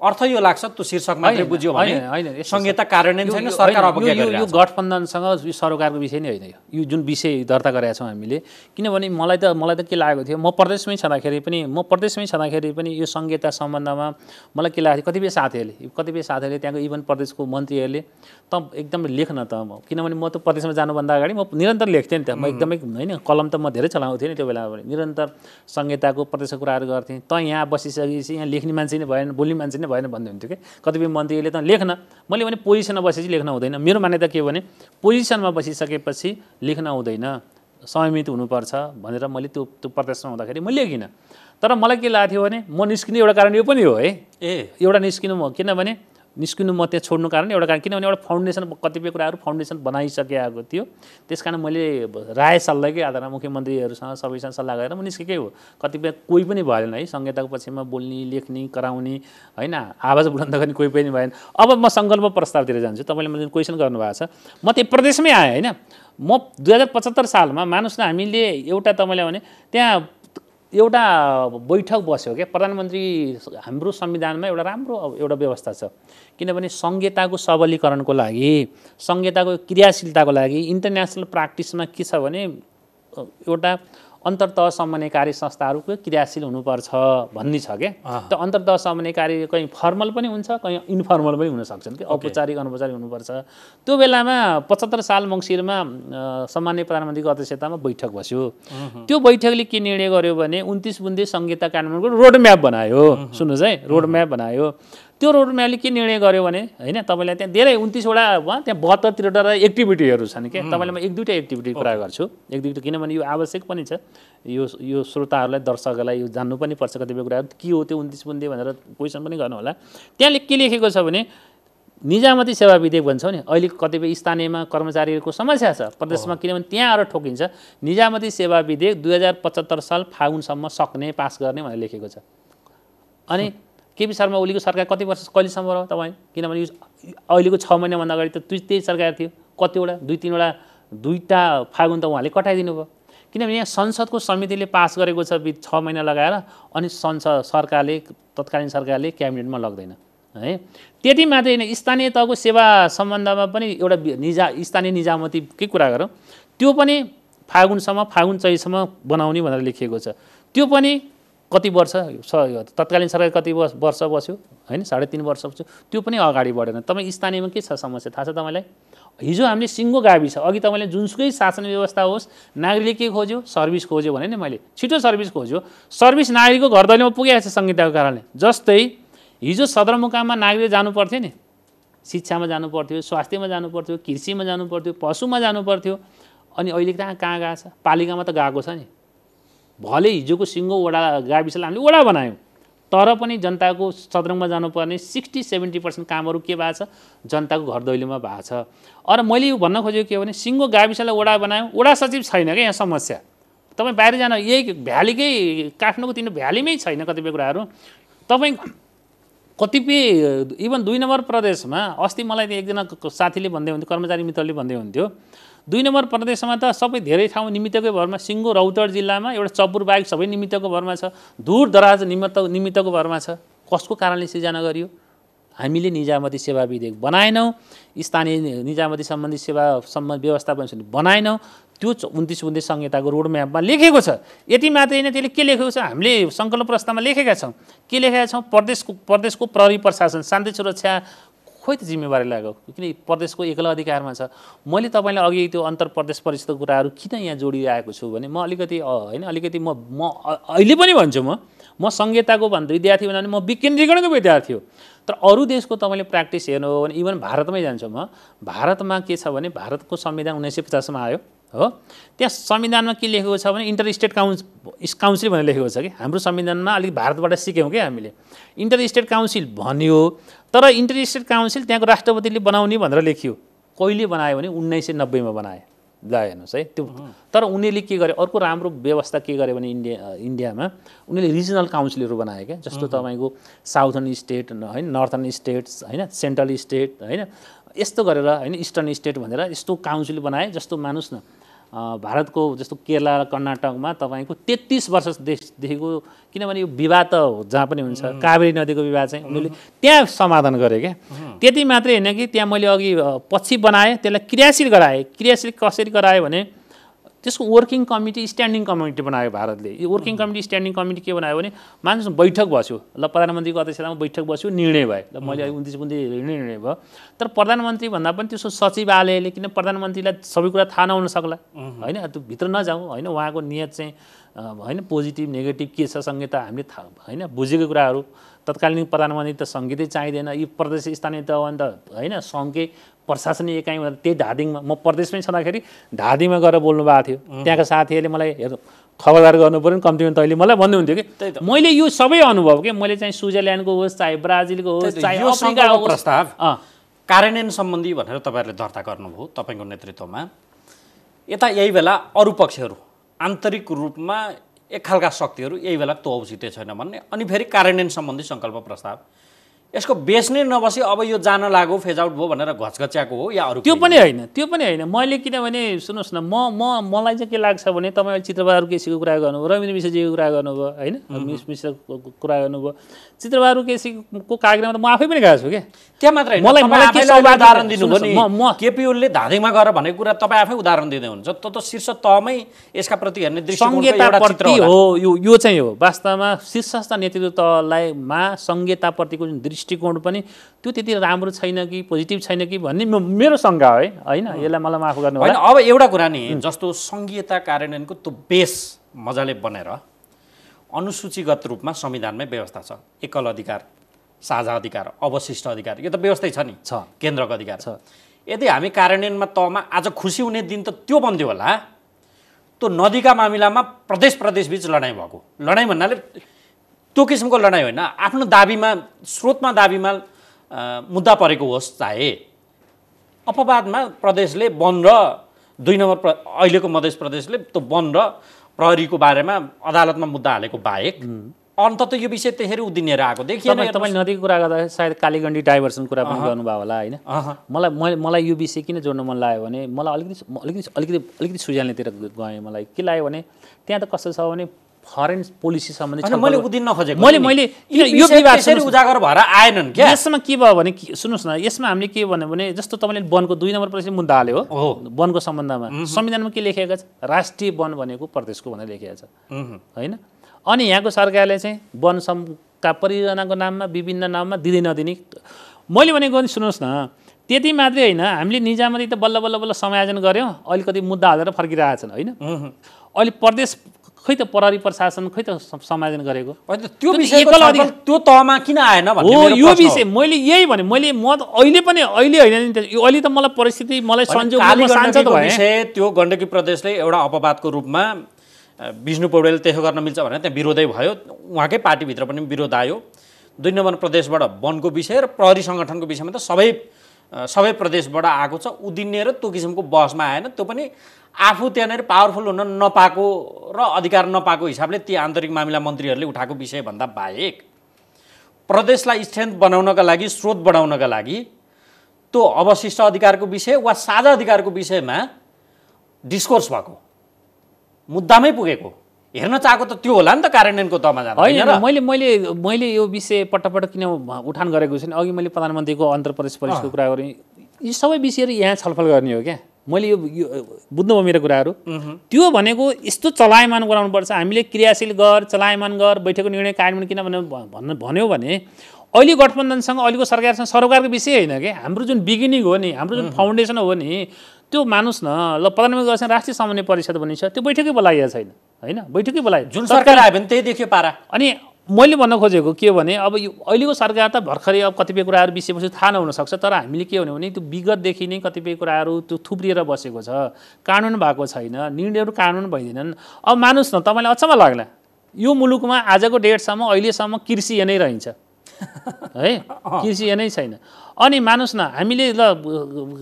अर्थ यो लाग्छ त्यो शीर्षक मात्रै बुझ्यो भने संहिता कार्यान्वयन छैन सरकार अवज्ञा गरिरहेको छ यो गठबन्धनसँग यो सरकारको विषय नै होइन यो जुन विषय दर्ता गरेका छौँ हामीले किनभने मलाई त के लागेको थियो म प्रदेशमै छँदाखेरि पनि यो संहिता सम्बन्धमा मलाई के लागेको थियो कतिपय साथीहरूले त्यहाँको इभन प्रदेशको मन्त्रीहरूले त एकदम लेख्न त किनभने म त प्रदेशमा जानुभन्दा अगाडि म निरन्तर लेख्थेँ नि त म एकदमै होइन कलम त म धेरै चलाउँथेँ नि त्यो बेला निरन्तर संहिताको प्रदेशको कुराहरू गर्थेँ त यहाँ बसिसकेपछि यहाँ लेख्ने मान्छे नै भएन बोल्ने मान्छे नै भएन भन्दै हुन्थ्यो कि कतिपय मन्त्रीले त लेख्न मैले भने पोजिसनमा बसेपछि लेख्न हुँदैन मेरो मान्यता के हो भने पोजिसनमा बसिसकेपछि लेख्न हुँदैन संयमित हुनुपर्छ भनेर मैले त्यो प्रदेशमा हुँदाखेरि म लेखिनँ तर मलाई के लाग्थ्यो भने म निस्किने एउटा कारण यो पनि हो है एउटा निस्किनु म किनभने निस्किनु म त्यहाँ छोड्नु कारण एउटा कारण किनभने एउटा फाउन्डेसन कतिपय कुराहरू फाउन्डेसन बनाइसकेको थियो त्यस कारण मैले राय सल्लाहकै आधारमा मुख्यमन्त्रीहरूसँग सबैसँग सल्लाह गरेर म निस्केकै हो कतिपय कोही पनि भएन है संहिताको पक्षमा बोल्ने लेख्ने कराउने होइन आवाज बुलन्द गर्ने कोही पनि भएन अब म सङ्कल्प प्रस्तावतिर जान्छु तपाईँले मैले क्वेसन गर्नुभएको छ म त्यही प्रदेशमै आएँ होइन म 2075 सालमा मानुस् न हामीले एउटा तपाईँले भने त्यहाँ एउटा बैठक बस्यो क्या प्रधानमन्त्री हाम्रो संविधानमा एउटा राम्रो एउटा व्यवस्था छ किनभने संहिताको सबलीकरणको लागि संहिताको क्रियाशीलताको लागि इन्टरनेसनल प्र्याक्टिसमा के छ भने एउटा अन्तर्तह समन्वयकारी संस्थाहरूको क्रियाशील हुनुपर्छ भन्ने छ क्या त्यो अन्तर्तह समन्वयकारी कहीँ फर्मल पनि हुन्छ कहीँ इन्फर्मल पनि हुन सक्छन् कि औपचारिक अनौपचारिक हुनुपर्छ त्यो बेलामा 75 साल मङ्सिरमा सामान्य प्रधानमन्त्रीको अध्यक्षतामा बैठक बस्यो त्यो बैठकले के निर्णय गर्यो भने 29 बुँदे संहिता कानुनको रोडम्याप बनायो सुन्नुहोस् है रोडम्याप बनायो त्यो रोडम्यापले के निर्णय गर्यो भने होइन तपाईँलाई त्यहाँ धेरै 29 वटा त्यहाँ 72 वटा एक्टिभिटीहरू छन् क्या तपाईँलाई म एक दुईवटा एक्टिभिटी कुरा गर्छु एक दुईवटा किनभने यो आवश्यक पनि छ यो श्रोताहरूलाई दर्शकहरूलाई यो जान्नु पनि पर्छ कतिपय कुराहरू के हो त्यो 29 बुँदे भनेर क्वेसन पनि गर्नु होला त्यहाँले के लेखेको छ भने निजामती सेवा विधेयक भन्छौँ नि अहिले कतिपय स्थानीयमा कर्मचारीहरूको समस्या छ प्रदेशमा किनभने त्यहाँ आएर ठोकिन्छ निजामती सेवा विधेयक 2075 साल फागुनसम्म सक्ने पास गर्ने भनेर लेखेको छ अनि केपी शर्मा ओलीको सरकार कति वर्ष कहिलेसम्म रह्यो तपाईँ किनभने अहिलेको 6 महिनाभन्दा अगाडि त त्यही सरकार थियो कतिवटा दुईटा फागुन त उहाँले कटाइदिनु भयो किनभने यहाँ संसदको समितिले पास गरेको छ 6 महिना लगाएर अनि सरकारले तत्कालीन सरकारले क्याबिनेटमा लग्दैन है। त्यति मात्रै होइन, स्थानीय तहको सेवा सम्बन्धमा पनि एउटा स्थानीय निजामतीकै कुरा गरौँ, त्यो पनि फागुन चैतसम्म बनाउने भनेर लेखिएको छ। त्यो पनि कति वर्ष तत्कालीन सरकार कति वर्ष बस्यो होइन, 3.5 वर्ष बस्यो, त्यो पनि अगाडि बढेन। तपाईँ स्थानीयमा के छ समस्या थाहा छ तपाईँलाई? हिजो हामीले सिङ्गो गाविस, अघि तपाईँले जुनसुकै शासन व्यवस्था होस्, नागरिकले के खोज्यो? सर्भिस खोज्यो भने नि मैले, छिटो सर्भिस खोज्यो। सर्भिस नागरिकको घर दैलोमा पुगेको छ संहिताको कारणले। जस्तै हिजो सदरमुकाममा नागरिक जानु पर्थ्यो नि, शिक्षामा जानु पर्थ्यो, स्वास्थ्यमा जानु पर्थ्यो, कृषिमा जानु पर्थ्यो, पशुमा जानु पर्थ्यो, अनि अहिले कहाँ गएको छ? पालिकामा त गएको छ नि। भले हिजोको सिङ्गो वडा गाविसलाई हामीले वडा बनायौँ, तर पनि जनताको सदरमुकाममा जानुपर्ने 60-70% कामहरू के भएको छ? जनताको घर दैलोमा भएको छ। अरू मैले यो भन्न खोजेको के हो भने, सिङ्गो गाविसलाई वडा बनायौँ, वडा सचिव छैन क्या यहाँ समस्या। तपाईँ बाहिर जान, यही भ्यालीकै काठमाडौँको तिम्रो भ्यालीमै छैन कतिपय कुराहरू। तपाईँ कतिपय इभन 2 नम्बर प्रदेशमा, अस्ति मलाई एकजना साथीले भन्दै हुन्थ्यो, कर्मचारी मित्रले भन्दै हुन्थ्यो, 2 नम्बर प्रदेशमा त सबै धेरै ठाउँ निमित्तकै भरमा, सिङ्गो रौतहट जिल्लामा एउटा चपुर बाहेक सबै निमित्तको भरमा छ, दूर दराज निमित्तको भरमा छ। कसको कारणले सिर्जना गरियो? हामीले निजामती सेवा विधेयक बनाएनौँ, स्थानीय निजामती सम्बन्धी सेवा व्यवस्थापन बनाएनौँ। त्यो 29 संहिताको रोडम्यापमा लेखेको छ। यति मात्रै होइन, त्यसले के लेखेको छ? हामीले सङ्कल्प प्रस्तावमा लेखेका छौँ। के लेखेका छौँ? प्रदेशको प्रहरी प्रशासन, शान्ति सुरक्षा खोइ त जिम्मेवारी लाग्यो, किन प्रदेशको एकल अधिकारमा छ। मैले तपाईँलाई अघि त्यो अन्तर प्रदेश परिषदको कुराहरू किन यहाँ जोडिरहेको छु भने, म अलिकति म अहिले पनि भन्छु, म संहिताको विद्यार्थी भन्दा म विकेन्द्रीकरणको विद्यार्थी हो। तर अरू देशको तपाईँले प्र्याक्टिस हेर्नु हो भने, इभन भारतमै जान्छु म, भारतमा के छ भने, भारतको संविधान 1950मा आयो हो, त्यहाँ संविधानमा के लेखेको छ भने इन्टर स्टेट काउन्सिल भनेर लेखेको छ कि। हाम्रो संविधानमा अलिक भारतबाट सिक्यौँ क्या हामीले, इन्टर स्टेट काउन्सिल भन्यो, तर इन्टर स्टेट काउन्सिल त्यहाँको राष्ट्रपतिले बनाउने भनेर लेखियो। कहिले बनायो भने 1990मा बनाए। ल हेर्नुहोस् है, त्यो तर उनीहरूले के गर्यो, अर्को राम्रो व्यवस्था के गर्यो भने इन्डियामा उनीहरूले रिजनल काउन्सिलहरू बनायो क्या। जस्तो तपाईँको साउथर्न स्टेट होइन, नर्थर्न स्टेट्स होइन, सेन्ट्रल स्टेट होइन, यस्तो गरेर होइन, इस्टर्न स्टेट भनेर यस्तो काउन्सिल बनाए। जस्तो मानुस् न, भारतको जस्तो केरला र कर्नाटकमा तपाईँको 33 वर्षदेखिको, किनभने यो विवाद त जहाँ पनि हुन्छ, कावेरी नदीको विवाद चाहिँ उनीहरूले त्यहाँ समाधान गरे क्या। त्यति मात्रै होइन कि त्यहाँ मैले अघि पछि बनाएँ, त्यसलाई क्रियाशील गराएँ। क्रियाशील कसरी गराएँ भने, त्यसको वर्किङ कमिटी, स्ट्यान्डिङ कमिटी बनायो भारतले। यो वर्किङ कमिटी, स्ट्यान्डिङ कमिटी के बनायो भने, मान्छे बैठक बस्यो, ल प्रधानमन्त्रीको अध्यक्षतामा बैठक बस्यो, निर्णय भयो। ल मैले 29 निर्णय भयो। तर प्रधानमन्त्री भन्दा पनि त्यसको सचिवालयले, किन प्रधानमन्त्रीलाई सबै कुरा थाहा नहुन सक्ला होइन, त्यो भित्र नजाउँ होइन, उहाँको नियत चाहिँ होइन, पोजिटिभ नेगेटिभ के छ संहिता हामीले थाहा होइन, बुझेको कुराहरू। तत्कालीन प्रधानमन्त्री त सङ्घीयतै चाहिँदैन, यी प्रदेश स्थानीय तह भने त होइन, सङ्घकै प्रशासनिक एकाइ त्यही धादिङमा, म प्रदेशमै छँदाखेरि धादिङमा गएर बोल्नु भएको थियो। त्यहाँका साथीहरूले मलाई खबरदार गर्नु पऱ्यो नि, कम्तीमा तैँले मलाई भन्नुहुन्थ्यो कि मैले यो सबै अनुभव के मैले चाहिँ स्विजरल्यान्डको होस्, चाहे ब्राजिलको होस्, चाहे अफ्रिकाको प्रस्ताव कार्यान्वयन सम्बन्धी भनेर तपाईँहरूले दर्ता गर्नुभयो तपाईँको नेतृत्वमा। यता यही बेला अरू पक्षहरू आन्तरिक रूपमा एक खालका शक्तिहरू यही बेला त्यो औचित्य छैन भन्ने, अनि फेरि कार्यान्वयन सम्बन्धी सङ्कल्प प्रस्ताव, यसको बेस नै नबसी अब यो जान लाग्यो, फेज आउट भयो भनेर घचघच्याएको हो या अरू? त्यो पनि होइन। मैले किनभने सुन्नुहोस् न, मलाई चाहिँ के लाग्छ भने, तपाईँ चित्रबहादुर केसीको कुरा गर्नुभयो, रविन्द्र मिश्रजीको कुरा गर्नुभयो होइन, मिश्रको कुरा गर्नुभयो, चित्रबहादुर केसीको कार्यक्रममा त म आफै पनि गएको छु क्या। त्यहाँ मात्रै मलाई उदाहरण दिनुभयो नि, केपी ओलीले धादिङमा गएर भनेको कुरा तपाईँ आफै उदाहरण दिँदै हुनुहुन्छ। त शीर्ष तहमै यसका प्रति हेर्ने दृष्टिकोणको एउटा चित्र हो। यो चाहिँ हो वास्तवमा शीर्षस्थ नेतृत्व तहलाई संहिताप्रतिको जुन दृष्टिकोण पनि त्यो त्यति राम्रो छैन कि पोजिटिभ छैन कि भन्ने मेरो शङ्का है होइन, यसलाई मलाई माफ गर्नु होइन। अब एउटा कुरा नि, जस्तो संहिता कार्यान्वयनको त्यो बेस मजाले बनेर अनुसूचीगत रूपमा संविधानमै व्यवस्था छ, एकल अधिकार, साझा अधिकार, अवशिष्ट अधिकार, यो त व्यवस्थै छ नि, केन्द्रको अधिकार छ। यदि हामी कार्यान्वयनमा तहमा आज खुसी हुने दिन त त्यो बन्थ्यो होला, त्यो नदीका मामिलामा प्रदेश लडाइँ भएको, लडाइँ भन्नाले त्यो किसिमको लडाइँ होइन, आफ्नो दाबीमा, स्रोतमा दाबीमा मुद्दा परेको होस्, चाहे अपवादमा प्रदेशले वन र 2 नम्बर अहिलेको मध्य प्रदेशले त्यो वन र प्रहरीको बारेमा अदालतमा मुद्दा हालेको बाहेक अन्तत यो विषय त्यसरी उदिनेर आएको देखिएन। तपाईँ नदीको कुरा गर्दा सायद कालीगण्डी डाइभर्सन कुरा पनि गर्नुभयो होला होइन। मलाई यो विषय किन जोड्न मन लाग्यो भने, मलाई अलिकति सुझाउनेतिर गएँ। मलाई के लाग्यो भने, त्यहाँ त कस्तो छ भने फरेन पोलिसी सम्बन्धी होइन, मैले उदिन्न खोजेको मैले यो विवाद उजागर भएर आएनन् क्या। यसमा के भयो भने सुन्नुहोस् न, यसमा हामीले के भन्यो भने जस्तो तपाईँले वनको 2 नम्बर प्रदेश मुद्दा हाल्यो हो वनको सम्बन्धमा, संविधानमा के लेखेको छ, राष्ट्रिय वन भनेको प्रदेशको भनेर लेखेको छ होइन। अनि यहाँको सरकारले चाहिँ वनका परियोजनाको नाममा विभिन्न नाममा दिँदै नदिने, मैले भनेको नि सुन्नुहोस् न, त्यति मात्रै होइन, हामीले निजामती त बल्ल बल्ल बल्ल समायोजन गऱ्यौँ, अलिकति मुद्दा हालेर फर्किरहेछन् होइन। अहिले प्रदेश खै त प्रहरी प्रशासन खै त समायोजन गरेको त्यो विषयको छलफल त्यो तहमा किन आएन भन्ने हो यो विषय मैले यही भने। म त अहिले पनि अहिले होइन नि, अहिले त मलाई परिस्थिति मलाई संजोगले सांसद भए विषय त्यो गण्डकी प्रदेशले एउटा अपवादको रूपमा विष्णु पौडेलले त्यसो गर्न मिल्छ भने त्यहाँ विरोधै भयो, उहाँकै पार्टीभित्र पनि विरोध आयो। 2 नम्बर प्रदेशबाट वनको विषय र प्रहरी सङ्गठनको विषयमा त सबै प्रदेशबाट आएको छ, उदिन्ने र त्यो किसिमको बहसमा आएन। त्यो पनि आफू त्यहाँनिर पावरफुल हुन नपाएको र अधिकार नपाएको हिसाबले ती आन्तरिक मामिला मन्त्रीहरूले उठाएको विषयभन्दा बाहेक प्रदेशलाई स्ट्रेन्थ बनाउनका लागि, स्रोत बढाउनका लागि त्यो अवशिष्ट अधिकारको विषय वा साझा अधिकारको विषयमा डिस्कोर्स भएको, मुद्दामै पुगेको हेर्न चाहेको त त्यो होला नि त कार्यान्वयनको तहमा जाँदा होइन। मैले यो विषय पटक किन उठान गरेको छु नि, अघि मैले प्रधानमन्त्रीको आन्ध्र प्रदेश परिषदको कुरा गरेँ, यी सबै विषयहरू यहाँ छलफल गर्ने हो क्या। मैले यो बुझ्नुभयो मेरो कुराहरू। त्यो भनेको यस्तो चलायमान गराउनुपर्छ, हामीले क्रियाशील गर, चलायमान गर, बैठकको निर्णय कार्यान्वयन किन भन्यो भने अहिले गठबन्धनसँग अहिलेको सरकारसँग सरोकारको विषय होइन क्या, हाम्रो जुन बिगिनिङ हो नि, हाम्रो जुन फाउन्डेसन हो नि, त्यो मानुस् न। ल प्रधानमन्त्रीसँग राष्ट्रिय समन्वय परिषद भनिन्छ, त्यो बैठकै बोलाइएको छैन होइन, बैठकै बोलायो, जुन सरकार आयो भने त्यही देखियो पारा। अनि मैले भन्न खोजेको के भने अब यो अहिलेको सरकार त भर्खरै अब कतिपय कुराहरू विषयवस्तु थाहा नहुनसक्छ, तर हामीले के भन्यो भने त्यो विगतदेखि नै कतिपय कुराहरू त्यो थुप्रिएर बसेको छ, कानुन भएको छैन, निर्णयहरू कानुन भइदिएनन्। अब मानुस् न, तपाईँलाई अचम्म लाग्ला, यो मुलुकमा आजको डेटसम्म अहिलेसम्म कृषि नै रहन्छ है, कृषि नै छैन। अनि मानुस् न, हामीले ल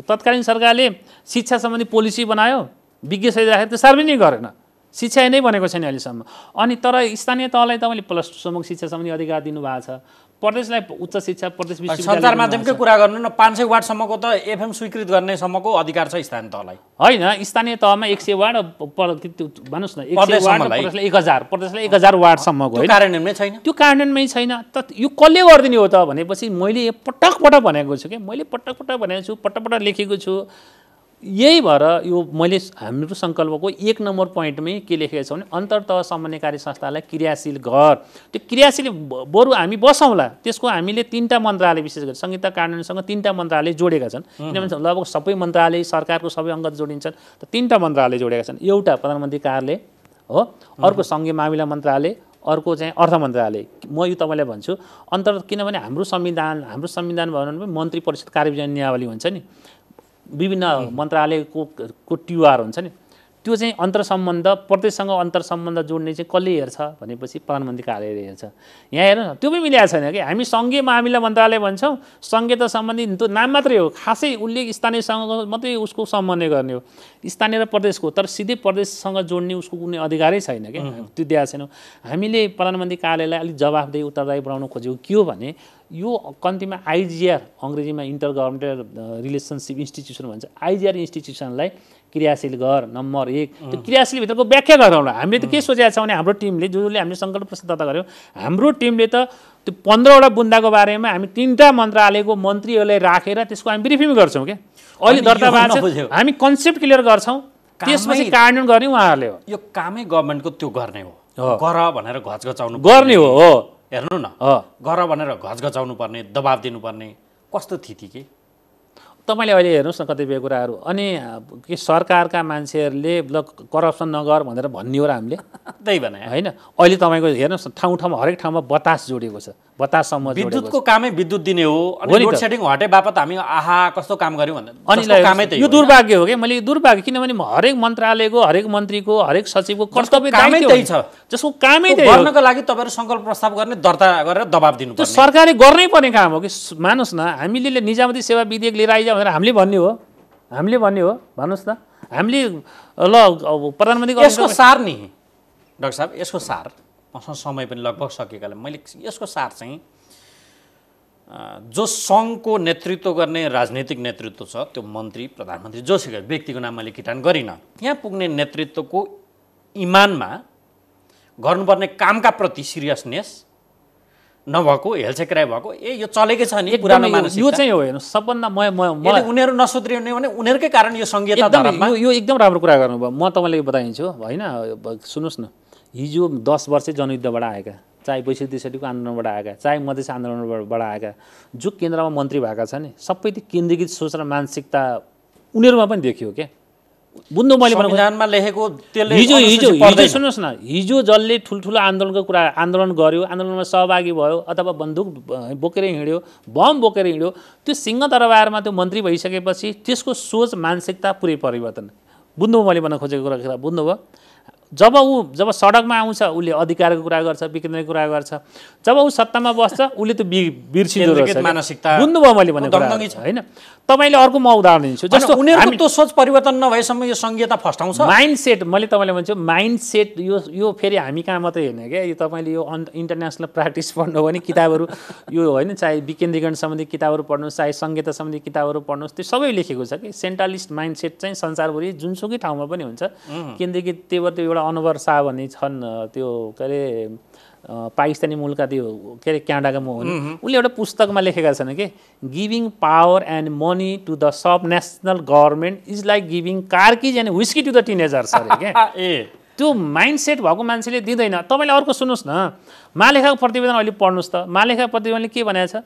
तत्कालीन सरकारले शिक्षा सम्बन्धी पोलिसी बनायो, विज्ञ सहित राखेर त्यो सार्वजनिक गरेन, शिक्षा नै बनेको छैन अहिलेसम्म। अनि तर स्थानीय तहलाई तपाईँले +2 सम्मको शिक्षा सम्बन्धी अधिकार दिनुभएको छ, प्रदेशलाई उच्च शिक्षा प्रदेश विश्वविद्यालय सञ्चार माध्यमकै कुरा गर्नु न, 500 वाटसम्मको त एफएम स्वीकृत गर्ने सम्मको अधिकार छ स्थानीय तहलाई होइन। स्थानीय तहमा 100 वाट भन्नुहोस् न, 100 वाट, प्रदेशलाई 1000, प्रदेशलाई 1000 वाटसम्मको होइन, कार्यान्वयनमै छैन, त्यो कार्यान्वयनमै छैन। त यो कसले गरिदिने हो त भनेपछि मैले पटक भनेको छु कि, मैले पटक भनेको छु, पटक लेखेको छु। यही भएर यो मैले हाम्रो सङ्कल्पको 1 नम्बर पोइन्टमै के लेखेको छ भने अन्तर्तह समन्वयकारी संस्थालाई क्रियाशील गर। त्यो क्रियाशील बरु हामी बसौँला, त्यसको हामीले 3टा मन्त्रालय विशेष गरी संहिता कार्यान्वयनसँग 3टा मन्त्रालय जोडेका छन्, किनभने लगभग सबै मन्त्रालय सरकारको सबै अङ्ग जोडिन्छन्, त 3टा मन्त्रालय जोडेका छन्। एउटा प्रधानमन्त्री कार्यालय हो, अर्को सङ्घीय मामिला मन्त्रालय, अर्को चाहिँ अर्थ मन्त्रालय। म यो तपाईँलाई भन्छु किनभने हाम्रो संविधान भयो भने मन्त्री परिषद कार्यविधान नियावली हुन्छ नि, विभिन्न मन्त्रालयको टिआर हुन्छ नि, त्यो चाहिँ अन्तर्सम्बन्ध, प्रदेशसँग अन्तर्सम्बन्ध जोड्ने चाहिँ कसले हेर्छ भनेपछि प्रधानमन्त्री कार्यालयले हेर्छ। यहाँ हेर्नु न, त्यो पनि मिलेको छैन कि, हामी सङ्घीय मामिला मन्त्रालय भन्छौँ, सङ्घीयता सम्बन्धी त्यो नाम मात्रै हो, खासै उसले स्थानीयसँग मात्रै उसको समन्वय गर्ने हो, स्थानीय र प्रदेशको, तर सिधै प्रदेशसँग जोड्ने उसको कुनै अधिकारै छैन क्या, त्यो दिएको छैन। हामीले प्रधानमन्त्री कार्यालयलाई अलिक जवाफदेही उत्तरदायी बनाउन खोजेको के हो भने यो कम्तीमा आइजिआर, अङ्ग्रेजीमा इन्टर गभर्मेन्टल रिलेसनसिप इन्स्टिट्युसन भन्छ, आइजिआर इन्स्टिट्युसनलाई क्रियाशील गर नम्बर 1। त्यो क्रियाशील भित्रको व्याख्या गरौँला। हामीले त के सोचेका छौँ भने हाम्रो टिमले जसले हामीले सङ्कल्प प्रस्तुत गऱ्यौँ, हाम्रो टिमले त त्यो 15वटा बुन्दाको बारेमा हामी 3टा मन्त्रालयको मन्त्रीहरूलाई राखेर त्यसको हामी ब्रिफिङ गर्छौँ क्या। अहिले दर्ता भएको छ, हामी कन्सेप्ट क्लियर गर्छौँ, त्यसपछि कार्यान्वयन गर्ने उहाँहरूले हो। यो कामै गभर्मेन्टको त्यो गर्ने हो, गर भनेर घचघचाउनु गर्ने हो। हेर्नु न, गर भनेर घचघचाउनु पर्ने, दबाब दिनुपर्ने कस्तो थिति के तपाईँले अहिले हेर्नुहोस् न कतिपय कुराहरू। अनि के सरकारका मान्छेहरूले ल करप्सन नगर भनेर भन्ने हो र हामीले त्यही भने होइन। अहिले तपाईँको हेर्नुहोस् न, ठाउँमा हरेक ठाउँमा बतास जोडिएको छ, बताससम्म विद्युतको कामै विद्युत दिने हो, अनि लोड सेडिङ हटे बापत हामी आहा कस्तो काम गर्यौँ भनेर। अनि यो दुर्भाग्य हो क्या, मैले दुर्भाग्य, किनभने हरेक मन्त्रालयको, हरेक मन्त्रीको, हरेक सचिवको कर्तव्य कामै त्यही छ, जसको कामै त्यही हो। गर्नको लागि तपाईँहरू सङ्कल्प प्रस्ताव गर्ने, दर्ता गरेर दबाब दिनु त्यो सरकारले गर्नै पर्ने काम हो कि। मानुस् न, हामीले निजामती सेवा विधेयक लिएर आइज भनेर हामीले भन्ने हो, भन्नुहोस् न, हामीले ल प्रधानमन्त्री यसको सार नि डाक्टर साहब, यसको सार मसँग समय पनि लगभग सकेकाले मैले यसको सार चाहिँ जो सङ्घको नेतृत्व गर्ने राजनीतिक नेतृत्व छ, त्यो मन्त्री प्रधानमन्त्री जोसुकै व्यक्तिको नाम मैले किटान गरिनँ, त्यहाँ पुग्ने नेतृत्वको इमानमा गर्नुपर्ने कामका प्रति सिरियसनेस नभएको, हेलचेक्राइ भएको, यो चलेकै छ नि पुरानो मानसिकता। यो चाहिँ हो हेर्नु सबभन्दा मलाई उनीहरू नसुध्रिने भने उनीहरूकै कारण यो संघीयता धर्ममा यो एकदम राम्रो कुरा गर्नुभयो। म तपाईँलाई बताइदिन्छु होइन, सुन्नुहोस् न, हिजो 10 वर्षै जनयुद्धबाट आएका, चाहे 62-63 को आन्दोलनबाट आएका, चाहे मधेस आन्दोलनबाट आएका जो केन्द्रमा मन्त्री भएका छन् नि, सबै त्यो केन्द्रीकृत सोच र मानसिकता उनीहरूमा पनि देखियो क्या। बुझ्नु मैले संविधानमा लेखेको त्यसले हिजो सुन्नुहोस् न, हिजो जसले ठुल्ठुलो आन्दोलनको कुरा आन्दोलन गर्यो, आन्दोलनमा सहभागी भयो अथवा बन्दुक बोकेर हिँड्यो, बम बोकेर हिँड्यो, त्यो सिंहदरबारमा त्यो मन्त्री भइसकेपछि त्यसको सोच मानसिकता पुरै परिवर्तन। बुझ्नुभयो मैले भन्न खोजेको कुरा बुझ्नुभयो? जब सडकमा आउँछ उसले अधिकारको कुरा गर्छ, विकेन्द्रीकरणको कुरा गर्छ, जब ऊ सत्तामा बस्छ उसले त बिर्सिँदो रहेछ मानसिकता। बुझ्नुभयो मैले भनेको होइन? तपाईँले अर्को म उदाहरण दिन्छु, जस्तो उनीहरूको त्यो सोच परिवर्तन नभएसम्म यो संघीयता फस्टाउँछ। माइन्डसेट मैले तपाईँलाई भन्छु, माइन्डसेट यो फेरि हामी कहाँ मात्रै हेर्ने क्या, यो तपाईँले यो इन्टरनेसनल प्र्याक्टिस पढ्नु भने किताबहरू यो होइन, चाहे विकेन्द्रीकरण सम्बन्धी किताबहरू पढ्नुहोस्, चाहे संघीयता सम्बन्धी किताबहरू पढ्नुहोस्, त्यो सबै लेखेको छ कि सेन्ट्रलिस्ट माइन्डसेट चाहिँ संसारभरि जुनसुकै ठाउँमा पनि हुन्छ। केन्द्रीकृत त्यो एउटा अनवर शाह भन्ने छन्, त्यो के अरे पाकिस्तानी मूलका त्यो के अरे क्यानाडाका हुन्, उनले एउटा पुस्तकमा लेखेका छन् कि giving power and money to the sub national government is like giving car keys and whisky to the teenagers अरे क्या। त्यो माइन्डसेट भएको मान्छेले दिँदैन। तपाईँले अर्को सुन्नुहोस् न, महालेखाको प्रतिवेदन अहिले पढ्नुहोस् त, महालेखा प्रतिवेदनले के भनेको छ?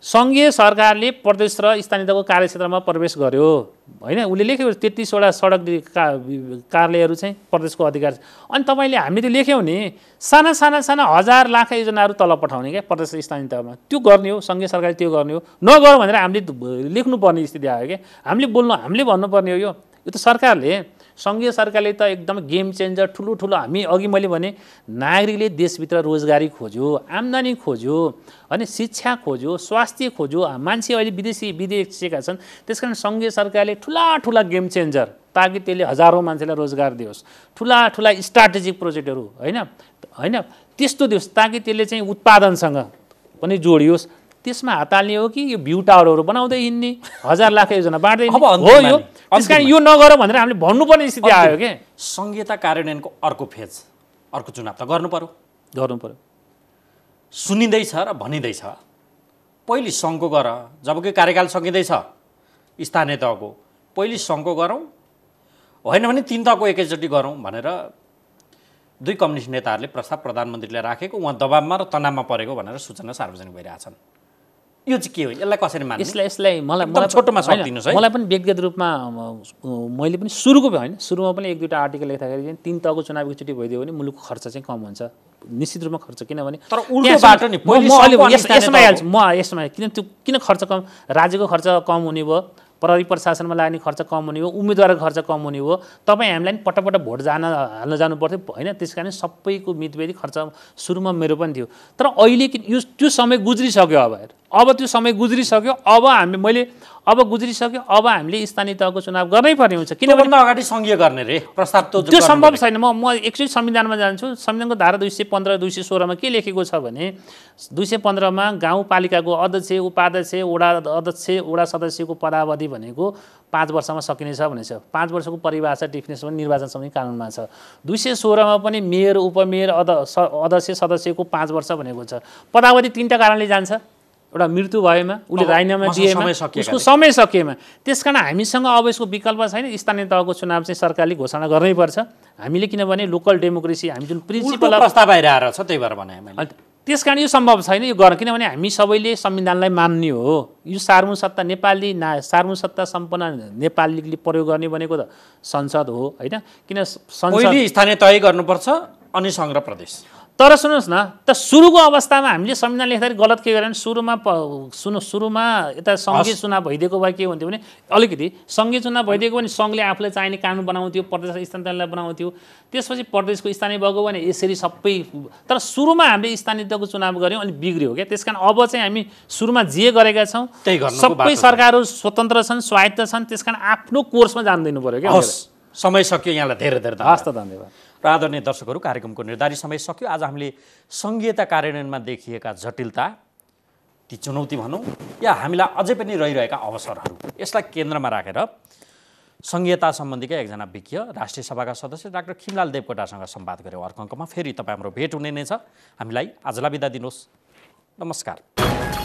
सङ्घीय सरकारले प्रदेश र स्थानीय तहको कार्यक्षेत्रमा प्रवेश गर्यो होइन, उसले लेख्यो 33वटा सडक कार्यालयहरू चाहिँ प्रदेशको अधिकार। अनि तपाईँले हामीले त्यो लेख्यौँ नि, साना हजार लाख योजनाहरू तल पठाउने क्या प्रदेश र स्थानीय तहमा, त्यो गर्ने हो सङ्घीय सरकारले, त्यो गर्ने हो। नगर भनेर हामीले लेख्नुपर्ने स्थिति आयो क्या, हामीले भन्नुपर्ने हो। यो त सरकारले, सङ्घीय सरकारले त एकदम गेम चेन्जर ठुलो हामी अघि मैले भने नागरिकले देशभित्र रोजगारी खोज्यो, आम्दानी खोज्यो होइन, शिक्षा खोज्यो, स्वास्थ्य खोज्यो, मान्छे अहिले विदेशिएका छन्, त्यस कारण सङ्घीय सरकारले ठुला गेम चेन्जर ताकि त्यसले हजारौँ मान्छेलाई रोजगार दियोस्, ठुला स्ट्राटेजिक प्रोजेक्टहरू होइन त्यस्तो दियोस् ताकि त्यसले चाहिँ उत्पादनसँग पनि जोडियोस्। त्यसमा हात हाल्ने हो कि यो भ्यू टावरहरू बनाउँदै हिँड्ने, 1000 लाख योजना बाँड्दै हो यो। त्यस कारण यो नगर भनेर हामीले भन्नुपर्ने स्थिति आयो क्या। संघीयता कार्यान्वयनको अर्को फेज, अर्को चुनाव त गर्नु पर्यो। सुनिँदैछ र भनिँदैछ पहिले सङ्घको गर, जबकि कार्यकाल सकिँदैछ स्थानीय तहको, पहिले सङ्घको गरौँ होइन भने 3 तहको एकैचोटि गरौँ भनेर 2 कम्युनिस्ट नेताहरूले प्रस्ताव प्रधानमन्त्रीले राखेको, उहाँ दबावमा र तनावमा परेको भनेर सूचना सार्वजनिक भइरहेछन्। यो चाहिँ के हो? यसलाई कसरी मान्ने? यसलाई मलाई छोटोमा सक्दिनुहोस् है। मलाई पनि व्यक्तिगत रूपमा मैले पनि सुरुमा पनि 1-2 आर्टिकल लेख्दाखेरि चाहिँ 3 तहको चुनाव एकचोटि भइदियो भने मुलुकको खर्च चाहिँ कम हुन्छ, निश्चित रूपमा खर्च। किनभने तर उल्टो बाटो नि, यसमा किन खर्च कम? राज्यको खर्च कम हुने भयो, प्रहरी प्रशासनमा लाग्ने खर्च कम हुने हो, उम्मेदवारको खर्च कम हुने हो, तपाईँ हामीलाई नि पटक भोट हाल्न जानु पर्थ्यो होइन। त्यस कारण सबैको मितव्ययी खर्च सुरुमा मेरो पनि थियो, तर अहिले त्यो समय गुज्रिसक्यो। अब त्यो समय गुज्रिसक्यो, अब गुज्रिसक्यो, अब हामीले स्थानीय तहको चुनाव गर्नै पर्ने हुन्छ। किनभने अगाडि सङ्घीय गर्ने रे प्रस्ताव त्यो सम्भव छैन। म एकचोटि संविधानमा जान्छु, संविधानको धारा 215-216 के लेखेको छ भने 215मा गाउँपालिकाको अध्यक्ष, उपाध्यक्ष, वडा सदस्यको पदावधि भनेको 5 वर्षमा सकिनेछ भनेछ। 5 वर्षको परिभाषा डिफिनेसन पनि निर्वाचन सम्बन्धी कानुनमा छ। 216मा पनि मेयर, उपमेयर, अध्यक्ष, सदस्यको 5 वर्ष भनेको छ। पदावधि 3टा कारणले जान्छ। एउटा मृत्यु भएमा, उसले राजीनामा दिएमा, उसको समय सकिएमा। त्यस कारण हामीसँग अब यसको विकल्प छैन, स्थानीय तहको चुनाव चाहिँ सरकारले घोषणा गर्नैपर्छ। हामीले किनभने लोकल डेमोक्रेसी हामी जुन प्रिन्सिपल प्रस्ताव आइरहेको छ, त्यही भएर भने मैले त्यस कारण यो सम्भव छैन यो गर्न, किनभने हामी सबैले संविधानलाई मान्ने हो। यो सार्वभौम सत्ता सार्वभौम सत्ता सम्पन्न नेपालीले प्रयोग गर्ने भनेको त संसद हो होइन। किन संसद स्थानीय तय गर्नुपर्छ अनि सङ्घ र प्रदेश। तर सुन्नुहोस् न, त सुरुको अवस्थामा हामीले संविधान लेख्दाखेरि गलत के गरेन? सुरुमा यता सङ्घीय चुनाव भइदिएको भए के हुन्थ्यो भने अलिकति सङ्घीय चुनाव भइदिएको भने सङ्घले आफूलाई चाहिने कानुन बनाउँथ्यो, प्रदेश स्थानीय तहलाई बनाउँथ्यो, त्यसपछि प्रदेशको स्थानीय भएको भने यसरी सबै। तर सुरुमा हामीले स्थानीय तहको चुनाव गऱ्यौँ अनि बिग्रियो क्या। त्यस कारण अब चाहिँ हामी सुरुमा जे गरेका छौँ सबै सरकारहरू स्वतन्त्र छन्, स्वायत्त छन्, त्यस कारण आफ्नो कोर्समा जान दिनु पर्यो क्या। समय सक्यो, यहाँलाई धेरै धेरै हस् त धन्यवाद। आदरणीय दर्शकहरू, कार्यक्रमको निर्धारित समय सक्यो। आज हामीले संघीयता कार्यान्वयनमा देखिएका जटिलता, ती चुनौती भनौँ या हामीलाई अझै पनि रहिरहेका अवसरहरू, यसलाई केन्द्रमा राखेर सङ्घीयता सम्बन्धीका एकजना विज्ञ राष्ट्रिय सभाका सदस्य डाक्टर खिमलाल देवकोटासँग संवाद गऱ्यौँ। अर्को अङ्कमा फेरि तपाईँ हाम्रो भेट हुने नै छ। हामीलाई आजलाई बिदा दिनुहोस्। नमस्कार।